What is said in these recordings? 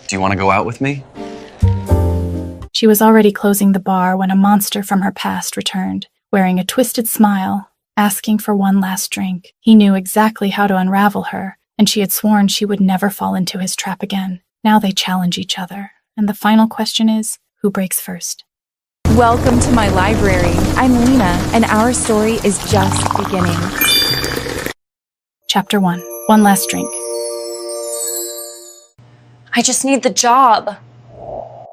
Do you want to go out with me? She was already closing the bar when a monster from her past returned, wearing a twisted smile, asking for one last drink. He knew exactly how to unravel her, and she had sworn she would never fall into his trap again. Now they challenge each other, and the final question is, who breaks first? Welcome to my library. I'm Lena, and our story is just beginning. Chapter 1. One last drink. I just need the job.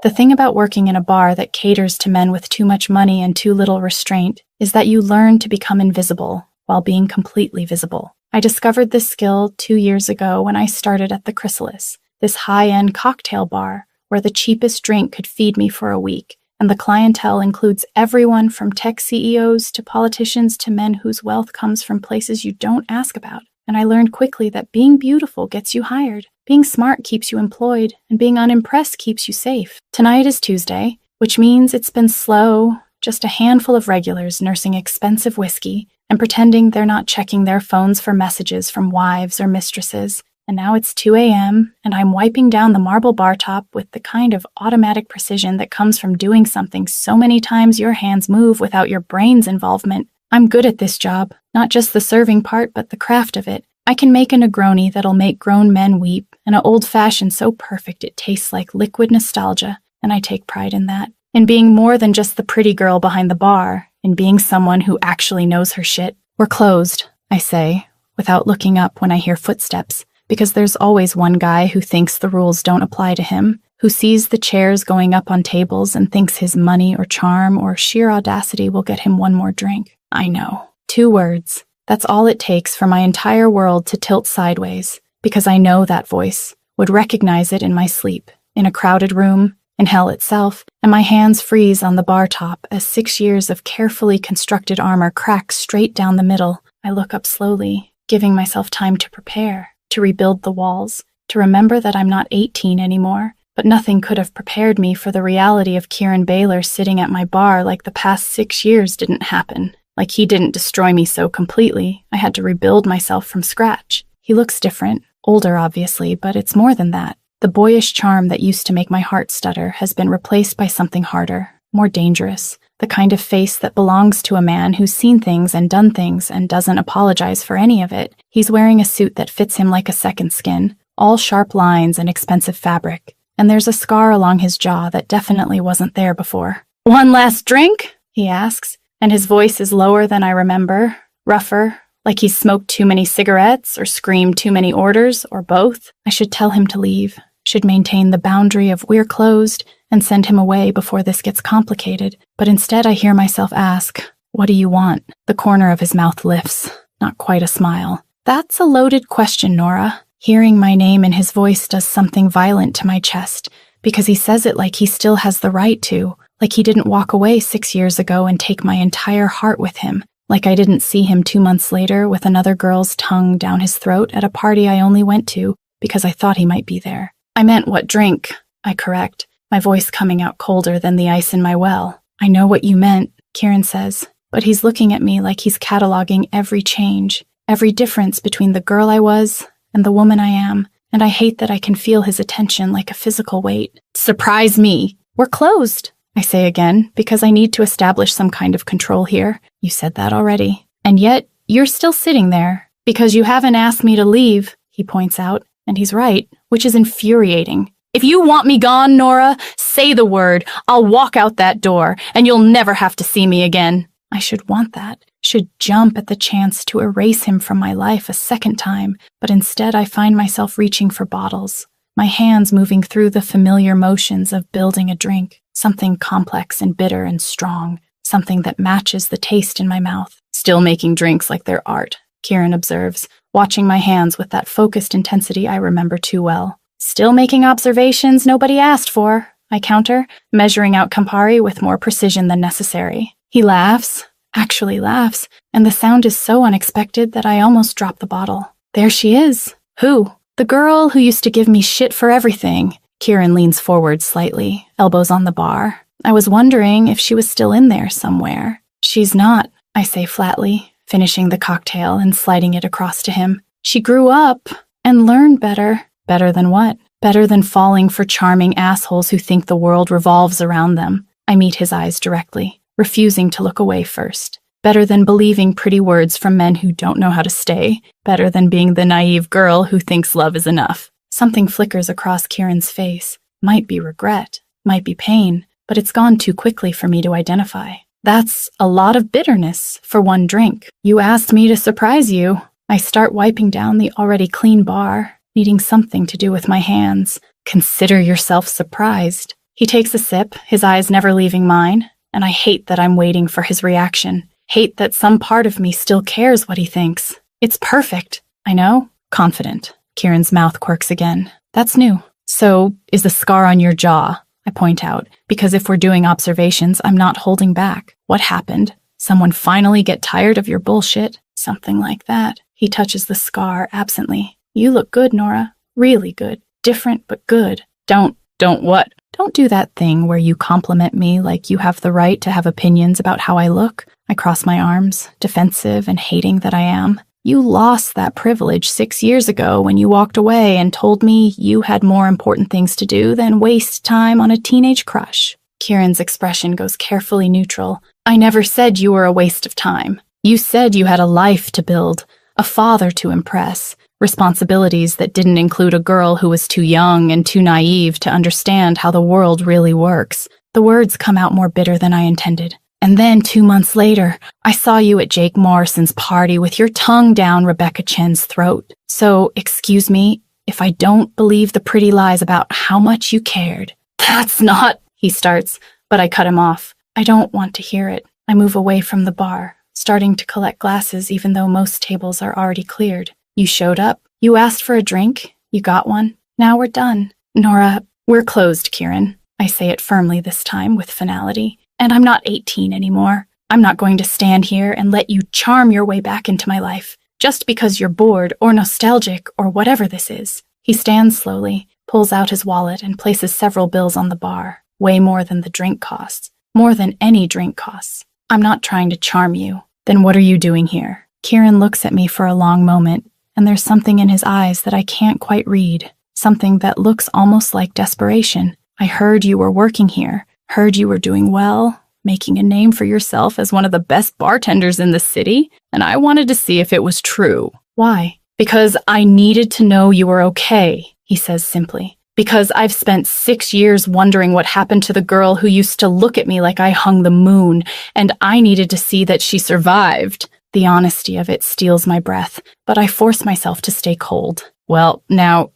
The thing about working in a bar that caters to men with too much money and too little restraint is that you learn to become invisible while being completely visible. I discovered this skill 2 years ago when I started at the Chrysalis, this high-end cocktail bar where the cheapest drink could feed me for a week, and the clientele includes everyone from tech CEOs to politicians to men whose wealth comes from places you don't ask about. And I learned quickly that being beautiful gets you hired, being smart keeps you employed, and being unimpressed keeps you safe. Tonight is Tuesday, which means it's been slow, just a handful of regulars nursing expensive whiskey and pretending they're not checking their phones for messages from wives or mistresses. And now it's 2 a.m., and I'm wiping down the marble bar top with the kind of automatic precision that comes from doing something so many times your hands move without your brain's involvement. I'm good at this job, not just the serving part, but the craft of it. I can make a Negroni that'll make grown men weep, and an old-fashioned so perfect it tastes like liquid nostalgia, and I take pride in that. In being more than just the pretty girl behind the bar, in being someone who actually knows her shit. We're closed, I say, without looking up when I hear footsteps, because there's always one guy who thinks the rules don't apply to him, who sees the chairs going up on tables and thinks his money or charm or sheer audacity will get him one more drink. I know. 2 words. That's all it takes for my entire world to tilt sideways, because I know that voice, would recognize it in my sleep, in a crowded room, in hell itself, and my hands freeze on the bar top as 6 years of carefully constructed armor cracks straight down the middle. I look up slowly, giving myself time to prepare, to rebuild the walls, to remember that I'm not 18 anymore, but nothing could have prepared me for the reality of Kieran Baylor sitting at my bar like the past 6 years didn't happen. Like he didn't destroy me so completely, I had to rebuild myself from scratch. He looks different, older obviously, but it's more than that. The boyish charm that used to make my heart stutter has been replaced by something harder, more dangerous, the kind of face that belongs to a man who's seen things and done things and doesn't apologize for any of it. He's wearing a suit that fits him like a second skin, all sharp lines and expensive fabric, and there's a scar along his jaw that definitely wasn't there before. "One last drink?" he asks. And his voice is lower than I remember, rougher, like he's smoked too many cigarettes or screamed too many orders, or both. I should tell him to leave, should maintain the boundary of we're closed and send him away before this gets complicated. But instead I hear myself ask, "What do you want?" The corner of his mouth lifts, not quite a smile. That's a loaded question, Nora. Hearing my name in his voice does something violent to my chest, because he says it like he still has the right to. Like he didn't walk away 6 years ago and take my entire heart with him. Like I didn't see him 2 months later with another girl's tongue down his throat at a party I only went to because I thought he might be there. "I meant what drink," I correct, my voice coming out colder than the ice in my well. "I know what you meant," Kieran says, but he's looking at me like he's cataloging every change, every difference between the girl I was and the woman I am, and I hate that I can feel his attention like a physical weight. "Surprise me! We're closed," I say again, because I need to establish some kind of control here. "You said that already. And yet, you're still sitting there, because you haven't asked me to leave," he points out, and he's right, which is infuriating. "If you want me gone, Nora, say the word. I'll walk out that door, and you'll never have to see me again." I should want that, should jump at the chance to erase him from my life a second time, but instead I find myself reaching for bottles, my hands moving through the familiar motions of building a drink. Something complex and bitter and strong, something that matches the taste in my mouth. "Still making drinks like they're art," Kieran observes, watching my hands with that focused intensity I remember too well. "Still making observations nobody asked for," I counter, measuring out Campari with more precision than necessary. He laughs, actually laughs, and the sound is so unexpected that I almost drop the bottle. "There she is." "Who?" "The girl who used to give me shit for everything." Kieran leans forward slightly, elbows on the bar. "I was wondering if she was still in there somewhere." "She's not," I say flatly, finishing the cocktail and sliding it across to him. "She grew up and learned better." "Better than what?" Better than falling for charming assholes who think the world revolves around them. I meet his eyes directly, refusing to look away first. Better than believing pretty words from men who don't know how to stay. Better than being the naive girl who thinks love is enough. Something flickers across Kieran's face. Might be regret, might be pain, but it's gone too quickly for me to identify. That's a lot of bitterness for one drink. You asked me to surprise you. I start wiping down the already clean bar, needing something to do with my hands. Consider yourself surprised. He takes a sip, his eyes never leaving mine, and I hate that I'm waiting for his reaction. Hate that some part of me still cares what he thinks. It's perfect, I know. Confident. Kieran's mouth quirks again. That's new. So, is the scar on your jaw? I point out, because if we're doing observations, I'm not holding back. What happened? Someone finally get tired of your bullshit? Something like that. He touches the scar absently. You look good, Nora. Really good. Different, but good. Don't what? Don't do that thing where you compliment me like you have the right to have opinions about how I look. I cross my arms, defensive and hating that I am. You lost that privilege 6 years ago when you walked away and told me you had more important things to do than waste time on a teenage crush. Kieran's expression goes carefully neutral. I never said you were a waste of time. You said you had a life to build, a father to impress, responsibilities that didn't include a girl who was too young and too naive to understand how the world really works. The words come out more bitter than I intended. And then 2 months later, I saw you at Jake Morrison's party with your tongue down Rebecca Chen's throat. So, excuse me if I don't believe the pretty lies about how much you cared. That's not, he starts, but I cut him off. I don't want to hear it. I move away from the bar, starting to collect glasses even though most tables are already cleared. You showed up. You asked for a drink. You got one. Now we're done. Nora, we're closed, Kieran. I say it firmly this time with finality. And I'm not 18 anymore. I'm not going to stand here and let you charm your way back into my life, just because you're bored or nostalgic or whatever this is. He stands slowly, pulls out his wallet and places several bills on the bar, way more than the drink costs, more than any drink costs. I'm not trying to charm you. Then what are you doing here? Kieran looks at me for a long moment, and there's something in his eyes that I can't quite read, something that looks almost like desperation. I heard you were working here. Heard you were doing well, making a name for yourself as one of the best bartenders in the city, and I wanted to see if it was true. Why? Because I needed to know you were okay, he says simply. Because I've spent 6 years wondering what happened to the girl who used to look at me like I hung the moon, and I needed to see that she survived. The honesty of it steals my breath, but I force myself to stay cold. Well, now,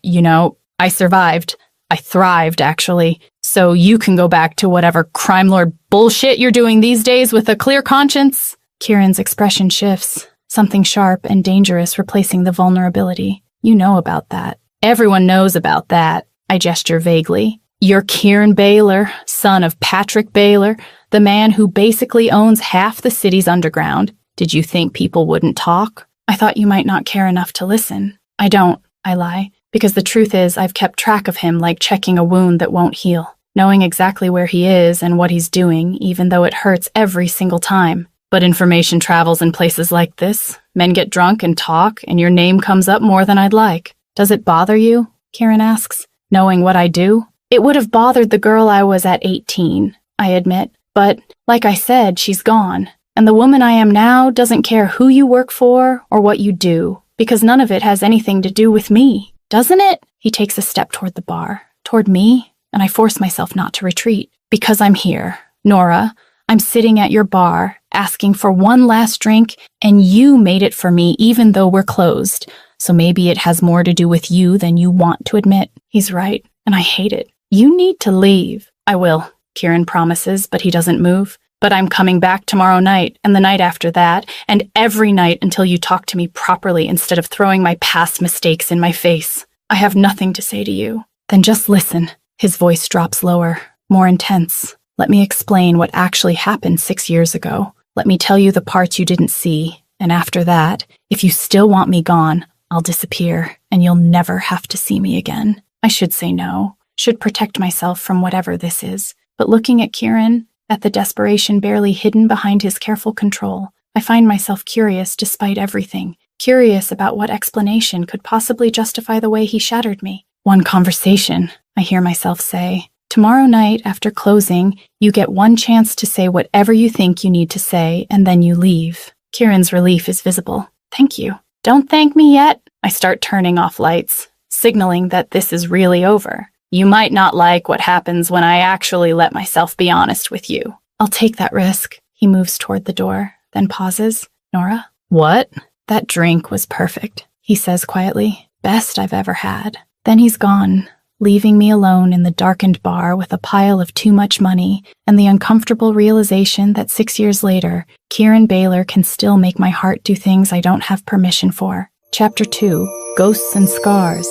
I survived. I thrived, actually. So you can go back to whatever crime lord bullshit you're doing these days with a clear conscience. Kieran's expression shifts, something sharp and dangerous replacing the vulnerability. You know about that. Everyone knows about that. I gesture vaguely. You're Kieran Baylor, son of Patrick Baylor, the man who basically owns half the city's underground. Did you think people wouldn't talk? I thought you might not care enough to listen. I don't, I lie, because the truth is I've kept track of him like checking a wound that won't heal. Knowing exactly where he is and what he's doing, even though it hurts every single time. But information travels in places like this. Men get drunk and talk, and your name comes up more than I'd like. Does it bother you? Kieran asks, knowing what I do. It would have bothered the girl I was at 18, I admit. But, like I said, she's gone. And the woman I am now doesn't care who you work for or what you do, because none of it has anything to do with me. Doesn't it? He takes a step toward the bar. Toward me? And I force myself not to retreat. Because I'm here, Nora. I'm sitting at your bar, asking for one last drink, and you made it for me even though we're closed. So maybe it has more to do with you than you want to admit. He's right, and I hate it. You need to leave. I will, Kieran promises, but he doesn't move. But I'm coming back tomorrow night, and the night after that, and every night until you talk to me properly instead of throwing my past mistakes in my face. I have nothing to say to you. Then just listen. His voice drops lower, more intense. Let me explain what actually happened 6 years ago. Let me tell you the parts you didn't see. And after that, if you still want me gone, I'll disappear, and you'll never have to see me again. I should say no, should protect myself from whatever this is. But looking at Kieran, at the desperation barely hidden behind his careful control, I find myself curious despite everything. Curious about what explanation could possibly justify the way he shattered me. One conversation, I hear myself say. Tomorrow night, after closing, you get one chance to say whatever you think you need to say, and then you leave. Kieran's relief is visible. Thank you. Don't thank me yet. I start turning off lights, signaling that this is really over. You might not like what happens when I actually let myself be honest with you. I'll take that risk. He moves toward the door, then pauses. Nora? What? That drink was perfect, he says quietly. Best I've ever had. Then he's gone, leaving me alone in the darkened bar with a pile of too much money and the uncomfortable realization that 6 years later, Kieran Baylor can still make my heart do things I don't have permission for. Chapter 2, Ghosts and Scars.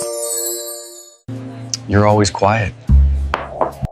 You're always quiet.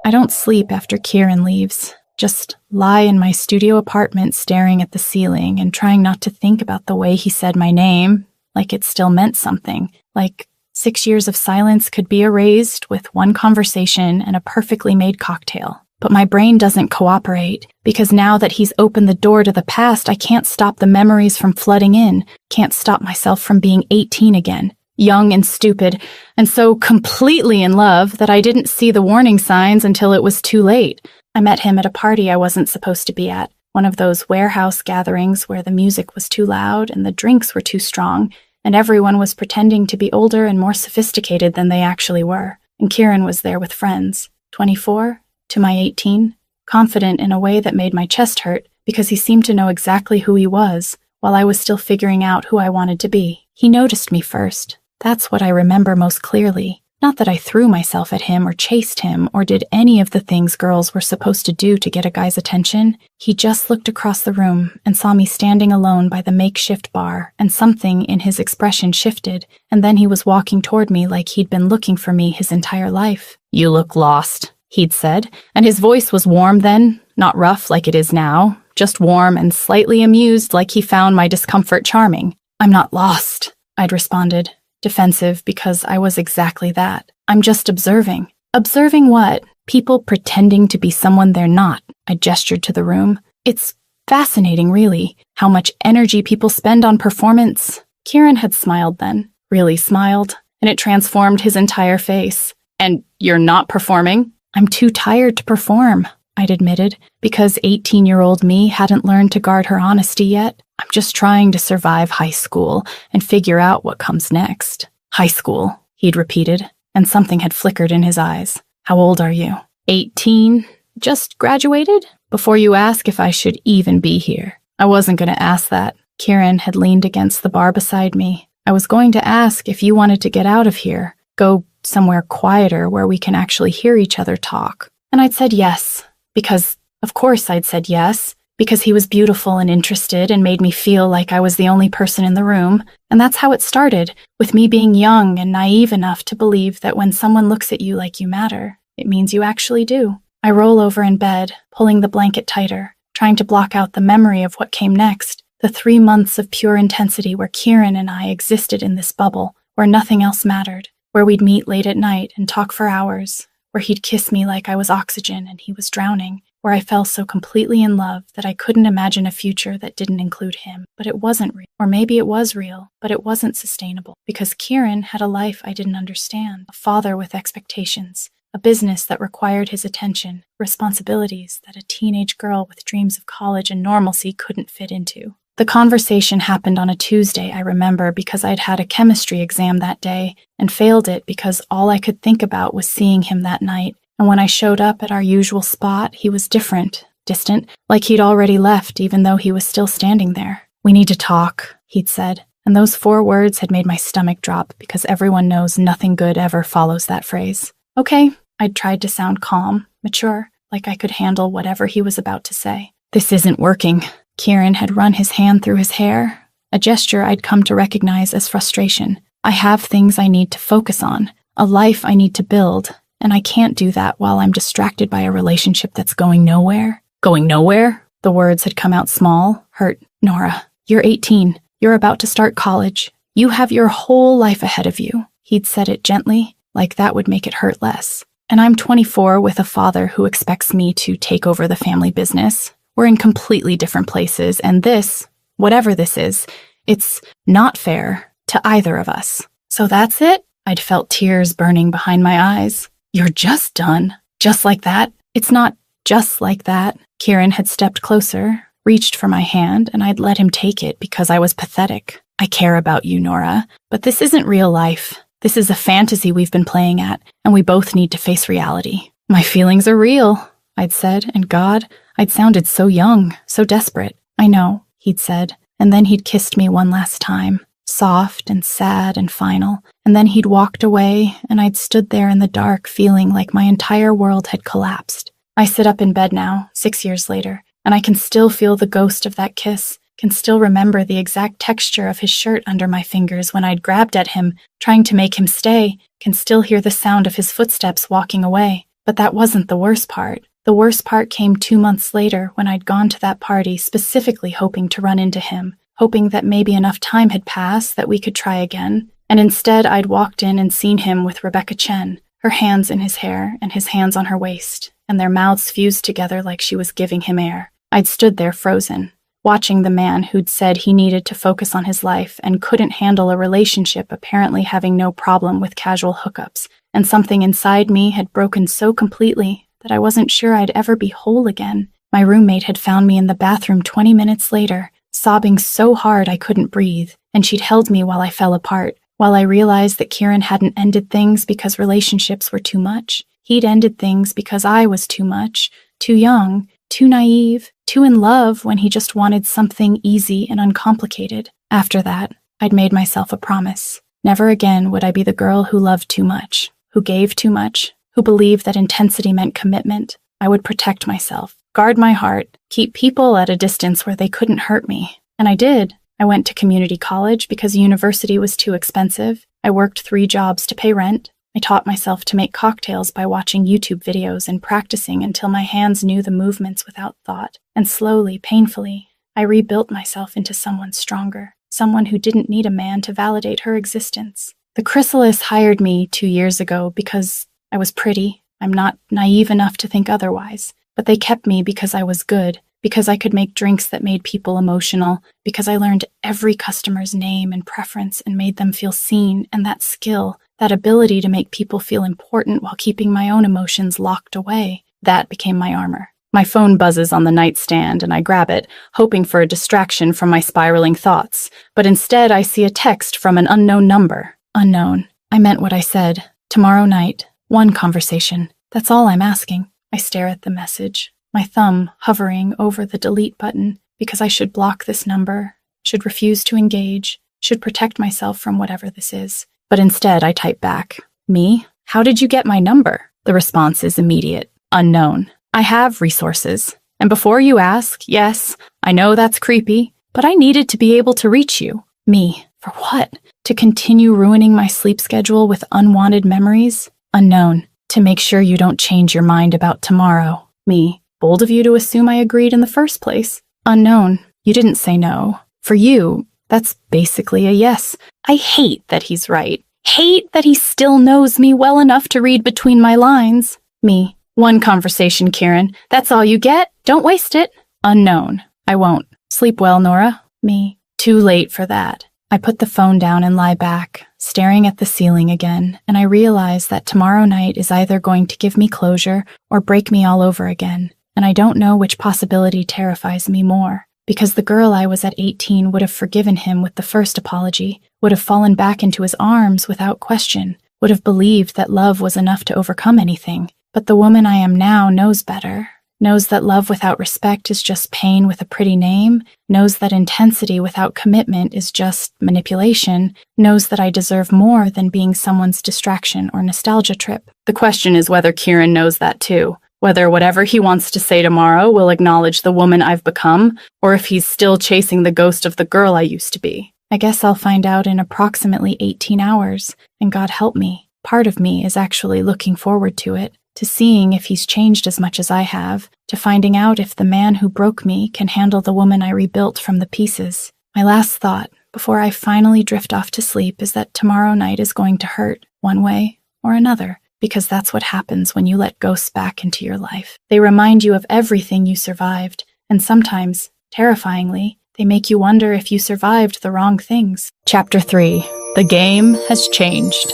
I don't sleep after Kieran leaves. Just lie in my studio apartment staring at the ceiling and trying not to think about the way he said my name, like it still meant something, like 6 years of silence could be erased with one conversation and a perfectly made cocktail. But my brain doesn't cooperate, because now that he's opened the door to the past, I can't stop the memories from flooding in, can't stop myself from being 18 again, young and stupid, and so completely in love that I didn't see the warning signs until it was too late. I met him at a party I wasn't supposed to be at, one of those warehouse gatherings where the music was too loud and the drinks were too strong, and everyone was pretending to be older and more sophisticated than they actually were. And Kieran was there with friends, 24 to my 18, confident in a way that made my chest hurt because he seemed to know exactly who he was, while I was still figuring out who I wanted to be. He noticed me first. That's what I remember most clearly. Not that I threw myself at him or chased him or did any of the things girls were supposed to do to get a guy's attention. He just looked across the room and saw me standing alone by the makeshift bar, and something in his expression shifted, and then he was walking toward me like he'd been looking for me his entire life. "You look lost," he'd said, and his voice was warm then, not rough like it is now, just warm and slightly amused like he found my discomfort charming. "I'm not lost," I'd responded. Defensive because I was exactly that. "I'm just observing." Observing what? People pretending to be someone they're not. I gestured to the room. It's fascinating, really, how much energy people spend on performance. Kieran had smiled then, really smiled, and it transformed his entire face. "And you're not performing?" "I'm too tired to perform," I'd admitted, because 18-year-old me hadn't learned to guard her honesty yet. "I'm just trying to survive high school and figure out what comes next." "High school," he'd repeated, and something had flickered in his eyes. "How old are you?" 18. Just graduated? Before you ask if I should even be here. I wasn't going to ask that. Kieran had leaned against the bar beside me. I was going to ask if you wanted to get out of here, go somewhere quieter where we can actually hear each other talk. And I'd said yes, because, of course I'd said yes, because he was beautiful and interested and made me feel like I was the only person in the room. And that's how it started, with me being young and naive enough to believe that when someone looks at you like you matter, it means you actually do. I roll over in bed, pulling the blanket tighter, trying to block out the memory of what came next, the 3 months of pure intensity where Kieran and I existed in this bubble, where nothing else mattered, where we'd meet late at night and talk for hours, where he'd kiss me like I was oxygen and he was drowning, where I fell so completely in love that I couldn't imagine a future that didn't include him. But it wasn't real. Or maybe it was real, but it wasn't sustainable, because Kieran had a life I didn't understand, a father with expectations, a business that required his attention, responsibilities that a teenage girl with dreams of college and normalcy couldn't fit into. The conversation happened on a Tuesday, I remember, because I'd had a chemistry exam that day and failed it because all I could think about was seeing him that night. And when I showed up at our usual spot, he was different, distant, like he'd already left even though he was still standing there. "We need to talk," he'd said, and those 4 words had made my stomach drop because everyone knows nothing good ever follows that phrase. "Okay," I'd tried to sound calm, mature, like I could handle whatever he was about to say. "This isn't working." Kieran had run his hand through his hair, a gesture I'd come to recognize as frustration. "I have things I need to focus on, a life I need to build, and I can't do that while I'm distracted by a relationship that's going nowhere." "Going nowhere?" The words had come out small, hurt. "Nora, you're 18. You're about to start college. You have your whole life ahead of you." He'd said it gently, like that would make it hurt less. "And I'm 24 with a father who expects me to take over the family business. We're in completely different places, and this, whatever this is, it's not fair to either of us." "So that's it?" I'd felt tears burning behind my eyes. You're just done. Just like that? It's not just like that. Kieran had stepped closer, reached for my hand, and I'd let him take it because I was pathetic. I care about you, Nora, but this isn't real life. This is a fantasy we've been playing at, and we both need to face reality. My feelings are real, I'd said, and God, I'd sounded so young, so desperate. I know, he'd said, and then he'd kissed me one last time, soft and sad and final, and then he'd walked away, and I'd stood there in the dark feeling like my entire world had collapsed. I sit up in bed now, 6 years later, and I can still feel the ghost of that kiss, can still remember the exact texture of his shirt under my fingers when I'd grabbed at him, trying to make him stay, can still hear the sound of his footsteps walking away. But that wasn't the worst part. The worst part came 2 months later when I'd gone to that party specifically hoping to run into him, hoping that maybe enough time had passed that we could try again. And instead I'd walked in and seen him with Rebecca Chen, her hands in his hair and his hands on her waist, and their mouths fused together like she was giving him air. I'd stood there frozen, watching the man who'd said he needed to focus on his life and couldn't handle a relationship apparently having no problem with casual hookups, and something inside me had broken so completely that I wasn't sure I'd ever be whole again. My roommate had found me in the bathroom 20 minutes later, sobbing so hard I couldn't breathe, and she'd held me while I fell apart, while I realized that Kieran hadn't ended things because relationships were too much. He'd ended things because I was too much, too young, too naive, too in love when he just wanted something easy and uncomplicated. After that, I'd made myself a promise. Never again would I be the girl who loved too much, who gave too much, who believed that intensity meant commitment. I would protect myself, guard my heart, keep people at a distance where they couldn't hurt me. And I did. I went to community college because university was too expensive. I worked 3 jobs to pay rent. I taught myself to make cocktails by watching YouTube videos and practicing until my hands knew the movements without thought. And slowly, painfully, I rebuilt myself into someone stronger, someone who didn't need a man to validate her existence. The Chrysalis hired me 2 years ago because I was pretty. I'm not naive enough to think otherwise. But they kept me because I was good, because I could make drinks that made people emotional, because I learned every customer's name and preference and made them feel seen, and that skill, that ability to make people feel important while keeping my own emotions locked away, that became my armor. My phone buzzes on the nightstand and I grab it, hoping for a distraction from my spiraling thoughts. But instead I see a text from an unknown number. Unknown. I meant what I said. Tomorrow night. 1 conversation. That's all I'm asking. I stare at the message, my thumb hovering over the delete button because I should block this number, should refuse to engage, should protect myself from whatever this is. But instead, I type back, "Me? How did you get my number?" The response is immediate. Unknown. I have resources. And before you ask, yes, I know that's creepy, but I needed to be able to reach you. Me. For what? To continue ruining my sleep schedule with unwanted memories? Unknown. To make sure you don't change your mind about tomorrow. Me. Bold of you to assume I agreed in the first place. Unknown. You didn't say no. For you, that's basically a yes. I hate that he's right. Hate that he still knows me well enough to read between my lines. Me. 1 conversation, Kieran. That's all you get? Don't waste it. Unknown. I won't. Sleep well, Nora. Me. Too late for that. I put the phone down and lie back, staring at the ceiling again, and I realize that tomorrow night is either going to give me closure or break me all over again. And I don't know which possibility terrifies me more. Because the girl I was at 18 would have forgiven him with the first apology, would have fallen back into his arms without question, would have believed that love was enough to overcome anything. But the woman I am now knows better, knows that love without respect is just pain with a pretty name, knows that intensity without commitment is just manipulation, knows that I deserve more than being someone's distraction or nostalgia trip. The question is whether Kieran knows that too. Whether whatever he wants to say tomorrow will acknowledge the woman I've become, or if he's still chasing the ghost of the girl I used to be. I guess I'll find out in approximately 18 hours, and God help me. Part of me is actually looking forward to it, to seeing if he's changed as much as I have, to finding out if the man who broke me can handle the woman I rebuilt from the pieces. My last thought, before I finally drift off to sleep, is that tomorrow night is going to hurt, one way or another. Because that's what happens when you let ghosts back into your life. They remind you of everything you survived, and sometimes, terrifyingly, they make you wonder if you survived the wrong things. Chapter 3. The game has changed.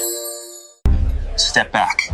Step back.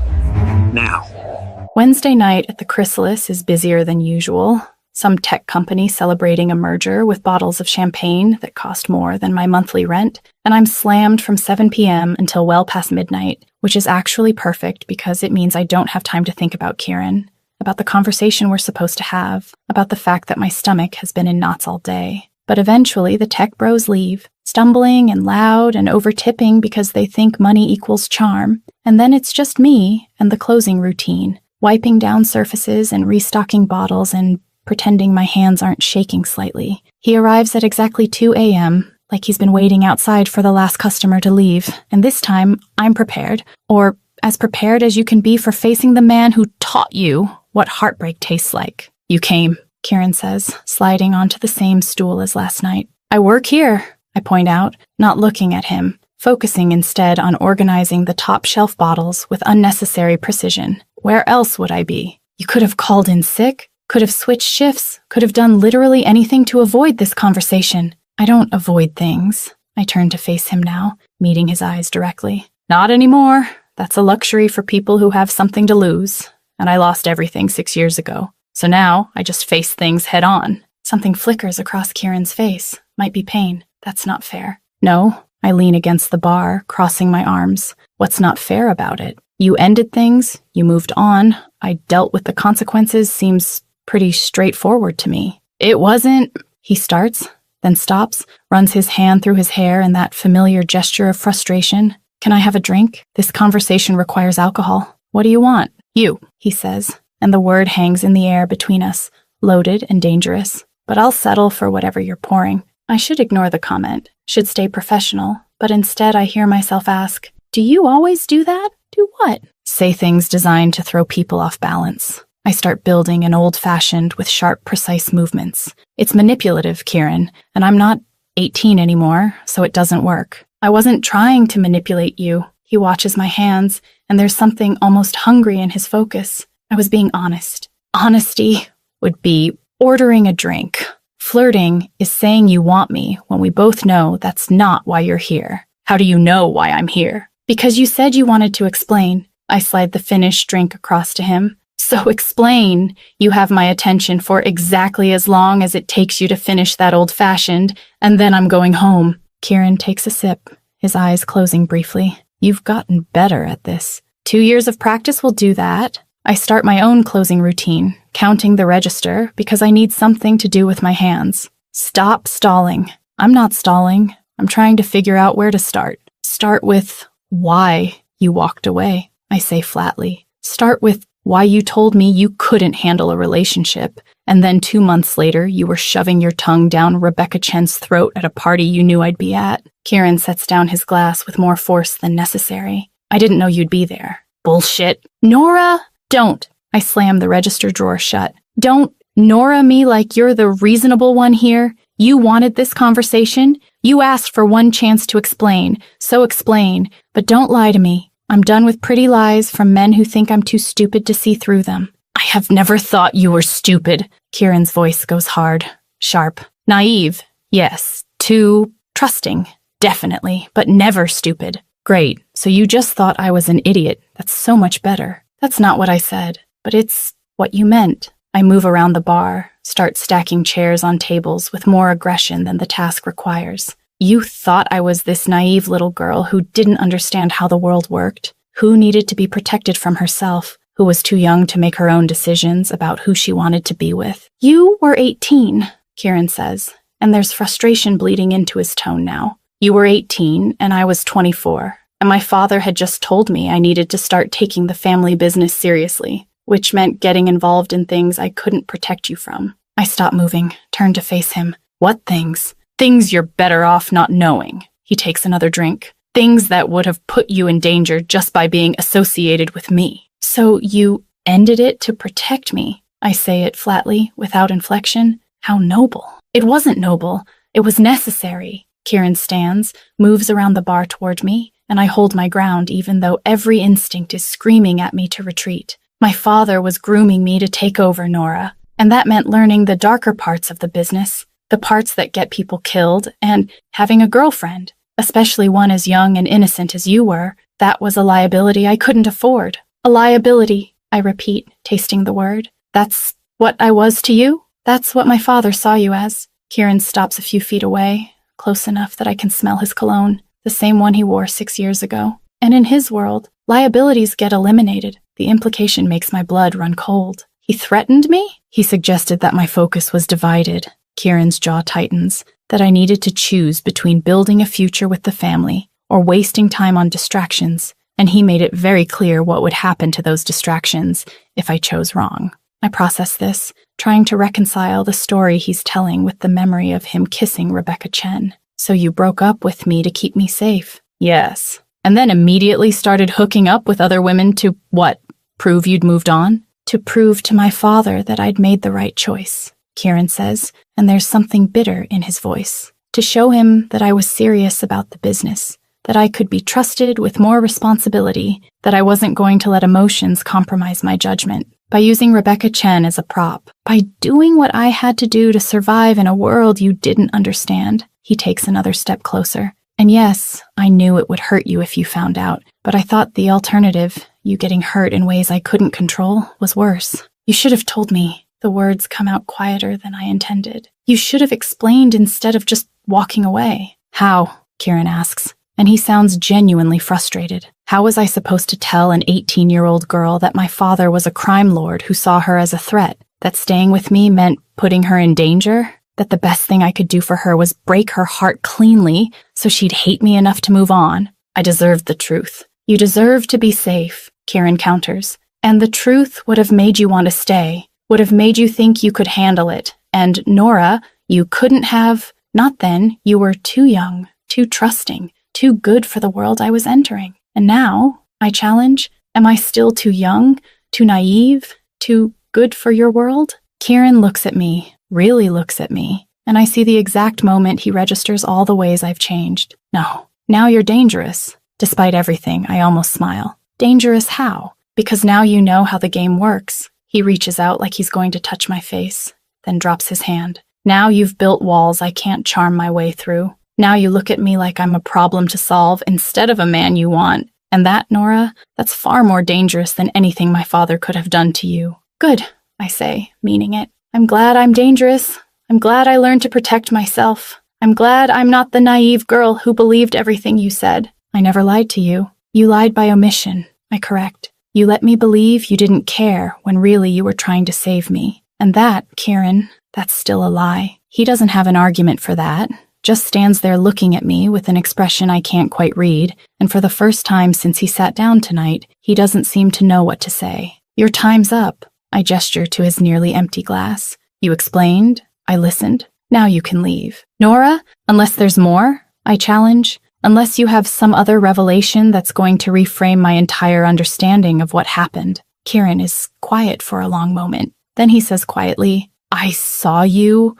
Now. Wednesday night at the Chrysalis is busier than usual. Some tech company celebrating a merger with bottles of champagne that cost more than my monthly rent, and I'm slammed from 7 p.m. until well past midnight, which is actually perfect because it means I don't have time to think about Kieran, about the conversation we're supposed to have, about the fact that my stomach has been in knots all day. But eventually the tech bros leave, stumbling and loud and over-tipping because they think money equals charm, and then it's just me and the closing routine, wiping down surfaces and restocking bottles and pretending my hands aren't shaking slightly. He arrives at exactly 2 a.m., like he's been waiting outside for the last customer to leave, and this time I'm prepared, or as prepared as you can be for facing the man who taught you what heartbreak tastes like. You came, Kieran says, sliding onto the same stool as last night. I work here, I point out, not looking at him, focusing instead on organizing the top shelf bottles with unnecessary precision. Where else would I be? You could have called in sick, could have switched shifts, could have done literally anything to avoid this conversation. I don't avoid things. I turn to face him now, meeting his eyes directly. Not anymore. That's a luxury for people who have something to lose. And I lost everything 6 years ago. So now I just face things head on. Something flickers across Kieran's face. Might be pain. That's not fair. No, I lean against the bar, crossing my arms. What's not fair about it? You ended things. You moved on. I dealt with the consequences. Seems pretty straightforward to me. It wasn't, he starts, then stops, runs his hand through his hair in that familiar gesture of frustration. Can I have a drink? This conversation requires alcohol. What do you want? You, he says, and the word hangs in the air between us, loaded and dangerous. But I'll settle for whatever you're pouring. I should ignore the comment, should stay professional, but instead I hear myself ask, do you always do that? Do what? Say things designed to throw people off balance. I start building an old-fashioned with sharp, precise movements. It's manipulative, Kieran, and I'm not 18 anymore, so it doesn't work. I wasn't trying to manipulate you. He watches my hands, and there's something almost hungry in his focus. I was being honest. Honesty would be ordering a drink. Flirting is saying you want me when we both know that's not why you're here. How do you know why I'm here? Because you said you wanted to explain. I slide the finished drink across to him. So explain. You have my attention for exactly as long as it takes you to finish that old-fashioned, and then I'm going home. Kieran takes a sip, his eyes closing briefly. You've gotten better at this. 2 years of practice will do that. I start my own closing routine, counting the register, because I need something to do with my hands. Stop stalling. I'm not stalling. I'm trying to figure out where to start. Start with why you walked away, I say flatly. Start with why you told me you couldn't handle a relationship, and then 2 months later you were shoving your tongue down Rebecca Chen's throat at a party you knew I'd be at. Kieran sets down his glass with more force than necessary. I didn't know you'd be there. Bullshit. Nora, don't. I slam the register drawer shut. Don't Nora me like you're the reasonable one here. You wanted this conversation. You asked for one chance to explain, so explain, but don't lie to me. I'm done with pretty lies from men who think I'm too stupid to see through them. I have never thought you were stupid. Kieran's voice goes hard, sharp. Naive, yes. Too trusting, definitely, but never stupid. Great, so you just thought I was an idiot. That's so much better. That's not what I said, but it's what you meant. I move around the bar, start stacking chairs on tables with more aggression than the task requires. You thought I was this naive little girl who didn't understand how the world worked, who needed to be protected from herself, who was too young to make her own decisions about who she wanted to be with. You were 18, Kieran says, and there's frustration bleeding into his tone now. You were 18, and I was 24, and my father had just told me I needed to start taking the family business seriously, which meant getting involved in things I couldn't protect you from. I stop moving, turn to face him. What things? Things you're better off not knowing. He takes another drink. Things that would have put you in danger just by being associated with me. So you ended it to protect me. I say it flatly, without inflection. How noble. It wasn't noble. It was necessary. Kieran stands, moves around the bar toward me, and I hold my ground even though every instinct is screaming at me to retreat. My father was grooming me to take over, Nora, and that meant learning the darker parts of the business, the parts that get people killed, and having a girlfriend, especially one as young and innocent as you were. That was a liability I couldn't afford. A liability, I repeat, tasting the word. That's what I was to you? That's what my father saw you as. Kieran stops a few feet away, close enough that I can smell his cologne, the same one he wore 6 years ago. And in his world, liabilities get eliminated. The implication makes my blood run cold. He threatened me? He suggested that my focus was divided. Kieran's jaw tightens, that I needed to choose between building a future with the family or wasting time on distractions, and he made it very clear what would happen to those distractions if I chose wrong. I process this, trying to reconcile the story he's telling with the memory of him kissing Rebecca Chen. So you broke up with me to keep me safe? Yes. And then immediately started hooking up with other women to, what, prove you'd moved on? To prove to my father that I'd made the right choice, Kieran says, and there's something bitter in his voice. To show him that I was serious about the business, that I could be trusted with more responsibility, that I wasn't going to let emotions compromise my judgment. By using Rebecca Chen as a prop, by doing what I had to do to survive in a world you didn't understand, he takes another step closer. And yes, I knew it would hurt you if you found out, but I thought the alternative, you getting hurt in ways I couldn't control, was worse. You should have told me. The words come out quieter than I intended. You should have explained instead of just walking away. How? Kieran asks, and he sounds genuinely frustrated. How was I supposed to tell an 18-year-old girl that my father was a crime lord who saw her as a threat, that staying with me meant putting her in danger, that the best thing I could do for her was break her heart cleanly so she'd hate me enough to move on? I deserved the truth. You deserve to be safe, Kieran counters, and the truth would have made you want to stay, would have made you think you could handle it, and Nora, you couldn't have. Not then. You were too young, too trusting, too good for the world I was entering. And now, I challenge, am I still too young, too naive, too good for your world? Kieran looks at me, really looks at me, and I see the exact moment he registers all the ways I've changed. No, now you're dangerous. Despite everything, I almost smile. Dangerous how? Because now you know how the game works. He reaches out like he's going to touch my face, then drops his hand. Now you've built walls I can't charm my way through. Now you look at me like I'm a problem to solve instead of a man you want. And that, Nora, that's far more dangerous than anything my father could have done to you. Good, I say, meaning it. I'm glad I'm dangerous. I'm glad I learned to protect myself. I'm glad I'm not the naive girl who believed everything you said. I never lied to you. You lied by omission, I correct. You let me believe you didn't care when really you were trying to save me. And that, Kieran, that's still a lie. He doesn't have an argument for that. Just stands there looking at me with an expression I can't quite read, and for the first time since he sat down tonight, he doesn't seem to know what to say. Your time's up. I gesture to his nearly empty glass. You explained. I listened. Now you can leave. Nora, unless there's more, I challenge. Unless you have some other revelation that's going to reframe my entire understanding of what happened. Kieran is quiet for a long moment. Then he says quietly, I saw you,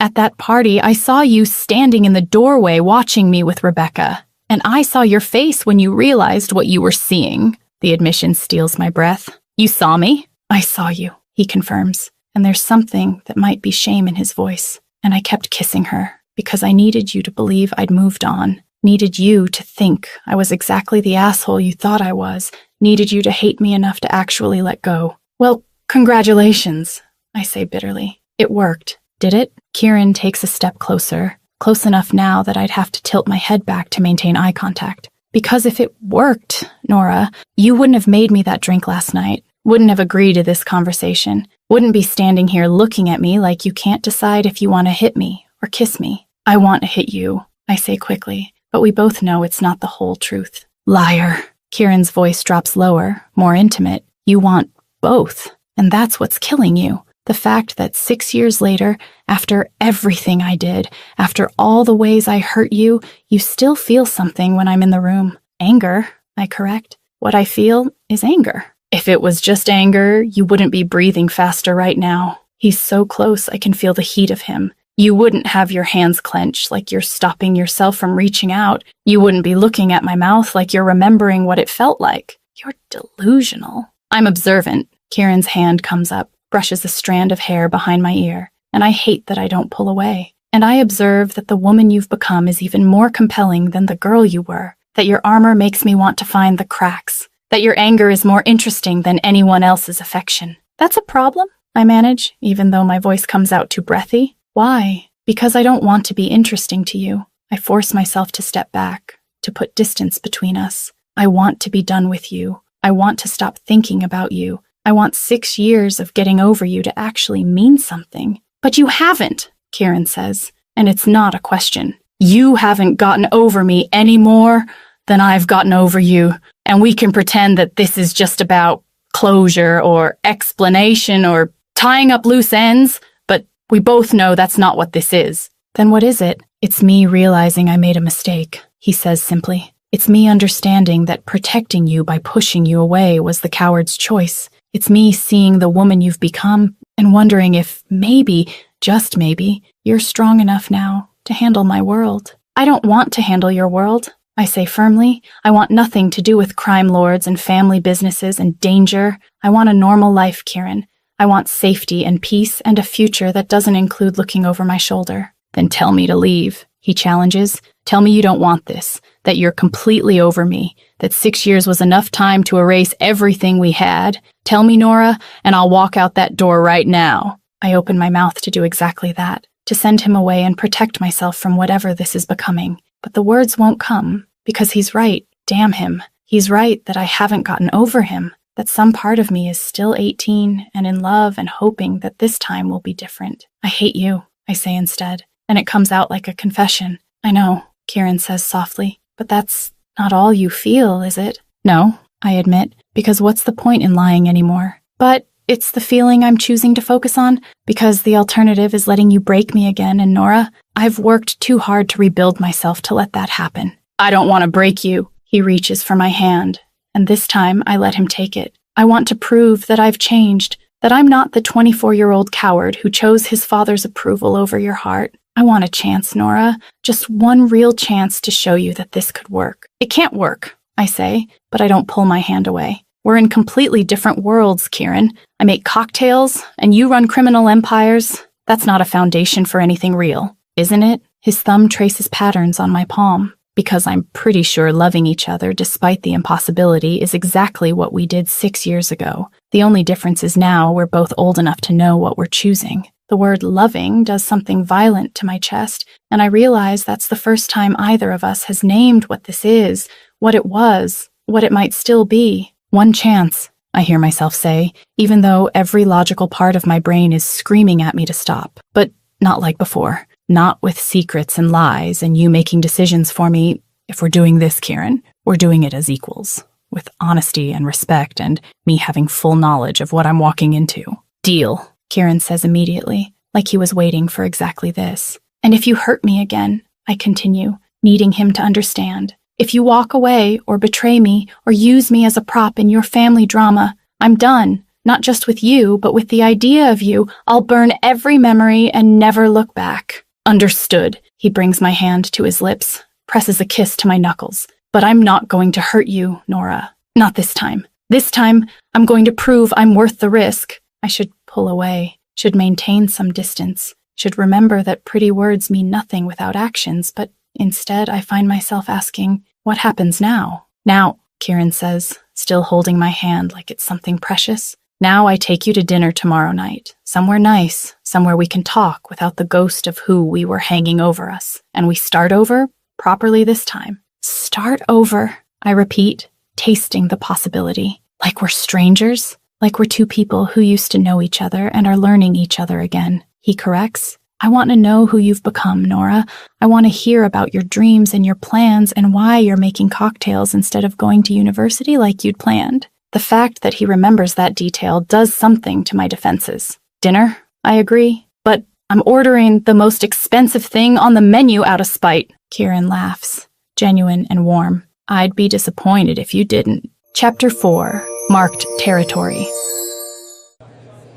at that party, I saw you standing in the doorway watching me with Rebecca. And I saw your face when you realized what you were seeing. The admission steals my breath. You saw me? I saw you, he confirms. And there's something that might be shame in his voice. And I kept kissing her because I needed you to believe I'd moved on. Needed you to think I was exactly the asshole you thought I was. Needed you to hate me enough to actually let go. Well, congratulations, I say bitterly. It worked. Did it? Kieran takes a step closer, close enough now that I'd have to tilt my head back to maintain eye contact. Because if it worked, Nora, you wouldn't have made me that drink last night, wouldn't have agreed to this conversation, wouldn't be standing here looking at me like you can't decide if you want to hit me or kiss me. I want to hit you, I say quickly, but we both know it's not the whole truth. Liar. Kieran's voice drops lower, more intimate. You want both, and that's what's killing you. The fact that 6 years later, after everything I did, after all the ways I hurt you, you still feel something when I'm in the room. Anger, I correct. What I feel is anger. If it was just anger, you wouldn't be breathing faster right now. He's so close I can feel the heat of him. You wouldn't have your hands clenched like you're stopping yourself from reaching out. You wouldn't be looking at my mouth like you're remembering what it felt like. You're delusional. I'm observant. Kieran's hand comes up, brushes a strand of hair behind my ear, and I hate that I don't pull away. And I observe that the woman you've become is even more compelling than the girl you were. that your armor makes me want to find the cracks, that your anger is more interesting than anyone else's affection. That's a problem, I manage, even though my voice comes out too breathy. Why? Because I don't want to be interesting to you. I force myself to step back, to put distance between us. I want to be done with you. I want to stop thinking about you. I want 6 years of getting over you to actually mean something. But you haven't, Kieran says, and it's not a question. You haven't gotten over me any more than I've gotten over you, and we can pretend that this is just about closure or explanation or tying up loose ends, but we both know that's not what this is. Then what is it? It's me realizing I made a mistake, he says simply. It's me understanding that protecting you by pushing you away was the coward's choice. It's me seeing the woman you've become and wondering if maybe, just maybe, you're strong enough now to handle my world. I don't want to handle your world, I say firmly. I want nothing to do with crime lords and family businesses and danger. I want a normal life, Kieran. I want safety and peace and a future that doesn't include looking over my shoulder. Then tell me to leave, he challenges. Tell me you don't want this, that you're completely over me, that 6 years was enough time to erase everything we had. Tell me, Nora, and I'll walk out that door right now. I open my mouth to do exactly that, to send him away and protect myself from whatever this is becoming. But the words won't come, because he's right. Damn him. He's right that I haven't gotten over him, that some part of me is still 18 and in love and hoping that this time will be different. I hate you, I say instead, and it comes out like a confession. I know, Kieran says softly, but that's not all you feel, is it? No, I admit, because what's the point in lying anymore? But it's the feeling I'm choosing to focus on, because the alternative is letting you break me again, and Nora, I've worked too hard to rebuild myself to let that happen. I don't want to break you. He reaches for my hand, and this time I let him take it. I want to prove that I've changed, that I'm not the 24-year-old coward who chose his father's approval over your heart. I want a chance, Nora, just one real chance to show you that this could work. It can't work, I say, but I don't pull my hand away. We're in completely different worlds, Kieran. I make cocktails, and you run criminal empires. That's not a foundation for anything real, isn't it? His thumb traces patterns on my palm, because I'm pretty sure loving each other despite the impossibility is exactly what we did 6 years ago. The only difference is now we're both old enough to know what we're choosing. The word loving does something violent to my chest, and I realize that's the first time either of us has named what this is, what it was, what it might still be. One chance, I hear myself say, even though every logical part of my brain is screaming at me to stop. But not like before. Not with secrets and lies and you making decisions for me. If we're doing this, Kieran, we're doing it as equals, with honesty and respect and me having full knowledge of what I'm walking into. Deal, Kieran says immediately, like he was waiting for exactly this. And if you hurt me again, I continue, needing him to understand. If you walk away or betray me or use me as a prop in your family drama, I'm done. Not just with you, but with the idea of you. I'll burn every memory and never look back. Understood. He brings my hand to his lips, presses a kiss to my knuckles. But I'm not going to hurt you, Nora. Not this time. This time, I'm going to prove I'm worth the risk. I should pull away, should maintain some distance, should remember that pretty words mean nothing without actions, but instead I find myself asking, what happens now? Now, Kieran says, still holding my hand like it's something precious. Now I take you to dinner tomorrow night. Somewhere nice, somewhere we can talk without the ghost of who we were hanging over us. And we start over properly this time. Start over, I repeat, tasting the possibility. Like we're strangers, like we're two people who used to know each other and are learning each other again. He corrects. I want to know who you've become, Nora. I want to hear about your dreams and your plans and why you're making cocktails instead of going to university like you'd planned. The fact that he remembers that detail does something to my defenses. Dinner? I agree. But I'm ordering the most expensive thing on the menu out of spite. Kieran laughs, genuine and warm. I'd be disappointed if you didn't. Chapter 4, Marked Territory.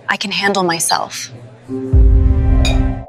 I can handle myself.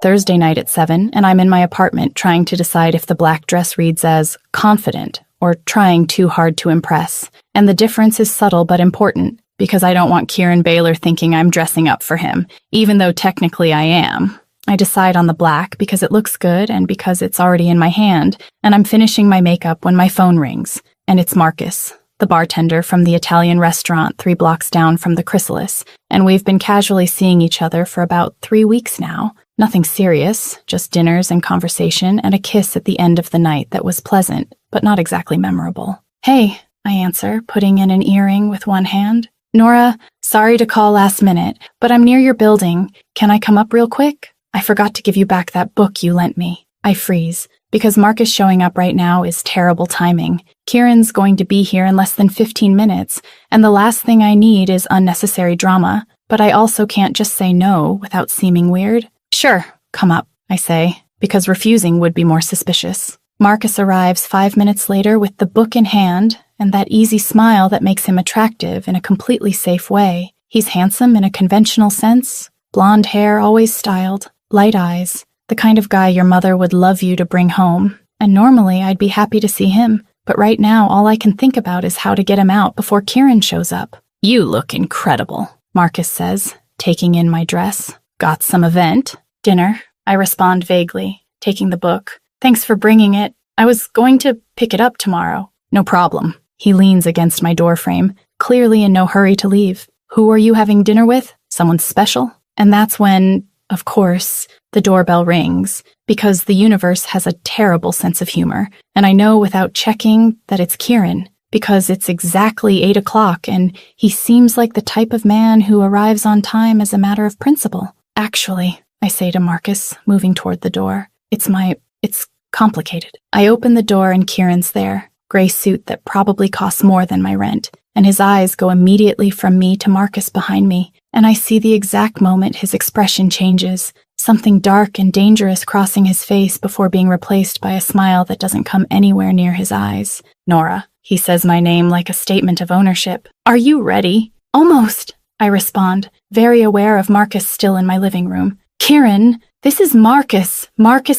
Thursday night at 7, and I'm in my apartment trying to decide if the black dress reads as confident or trying too hard to impress. And the difference is subtle but important, because I don't want Kieran Baylor thinking I'm dressing up for him, even though technically I am. I decide on the black because it looks good and because it's already in my hand, and I'm finishing my makeup when my phone rings, and it's Marcus, the bartender from the Italian restaurant 3 blocks down from the Chrysalis, and we've been casually seeing each other for about 3 weeks now. Nothing serious, just dinners and conversation and a kiss at the end of the night that was pleasant, but not exactly memorable. "Hey," I answer, putting in an earring with one hand. "Nora, sorry to call last minute, but I'm near your building. Can I come up real quick? I forgot to give you back that book you lent me." I freeze, because Marcus showing up right now is terrible timing. Kieran's going to be here in less than 15 minutes, and the last thing I need is unnecessary drama, but I also can't just say no without seeming weird. "Sure, come up," I say, because refusing would be more suspicious. Marcus arrives 5 minutes later with the book in hand, and that easy smile that makes him attractive in a completely safe way. He's handsome in a conventional sense, blonde hair always styled, light eyes, the kind of guy your mother would love you to bring home. And normally I'd be happy to see him, but right now all I can think about is how to get him out before Kieran shows up. "You look incredible," Marcus says, taking in my dress. "Got some event?" "Dinner," I respond vaguely, taking the book. "Thanks for bringing it. I was going to pick it up tomorrow." "No problem." He leans against my doorframe, clearly in no hurry to leave. "Who are you having dinner with? Someone special?" And that's when, of course, the doorbell rings, because the universe has a terrible sense of humor, and I know without checking that it's Kieran, because it's exactly 8 o'clock, and he seems like the type of man who arrives on time as a matter of principle. "Actually," I say to Marcus, moving toward the door, it's complicated." I open the door and Kieran's there, gray suit that probably costs more than my rent, and his eyes go immediately from me to Marcus behind me, and I see the exact moment his expression changes, something dark and dangerous crossing his face before being replaced by a smile that doesn't come anywhere near his eyes. "Nora," he says my name like a statement of ownership. "Are you ready?" "Almost," I respond, very aware of Marcus still in my living room. "Kieran, this is Marcus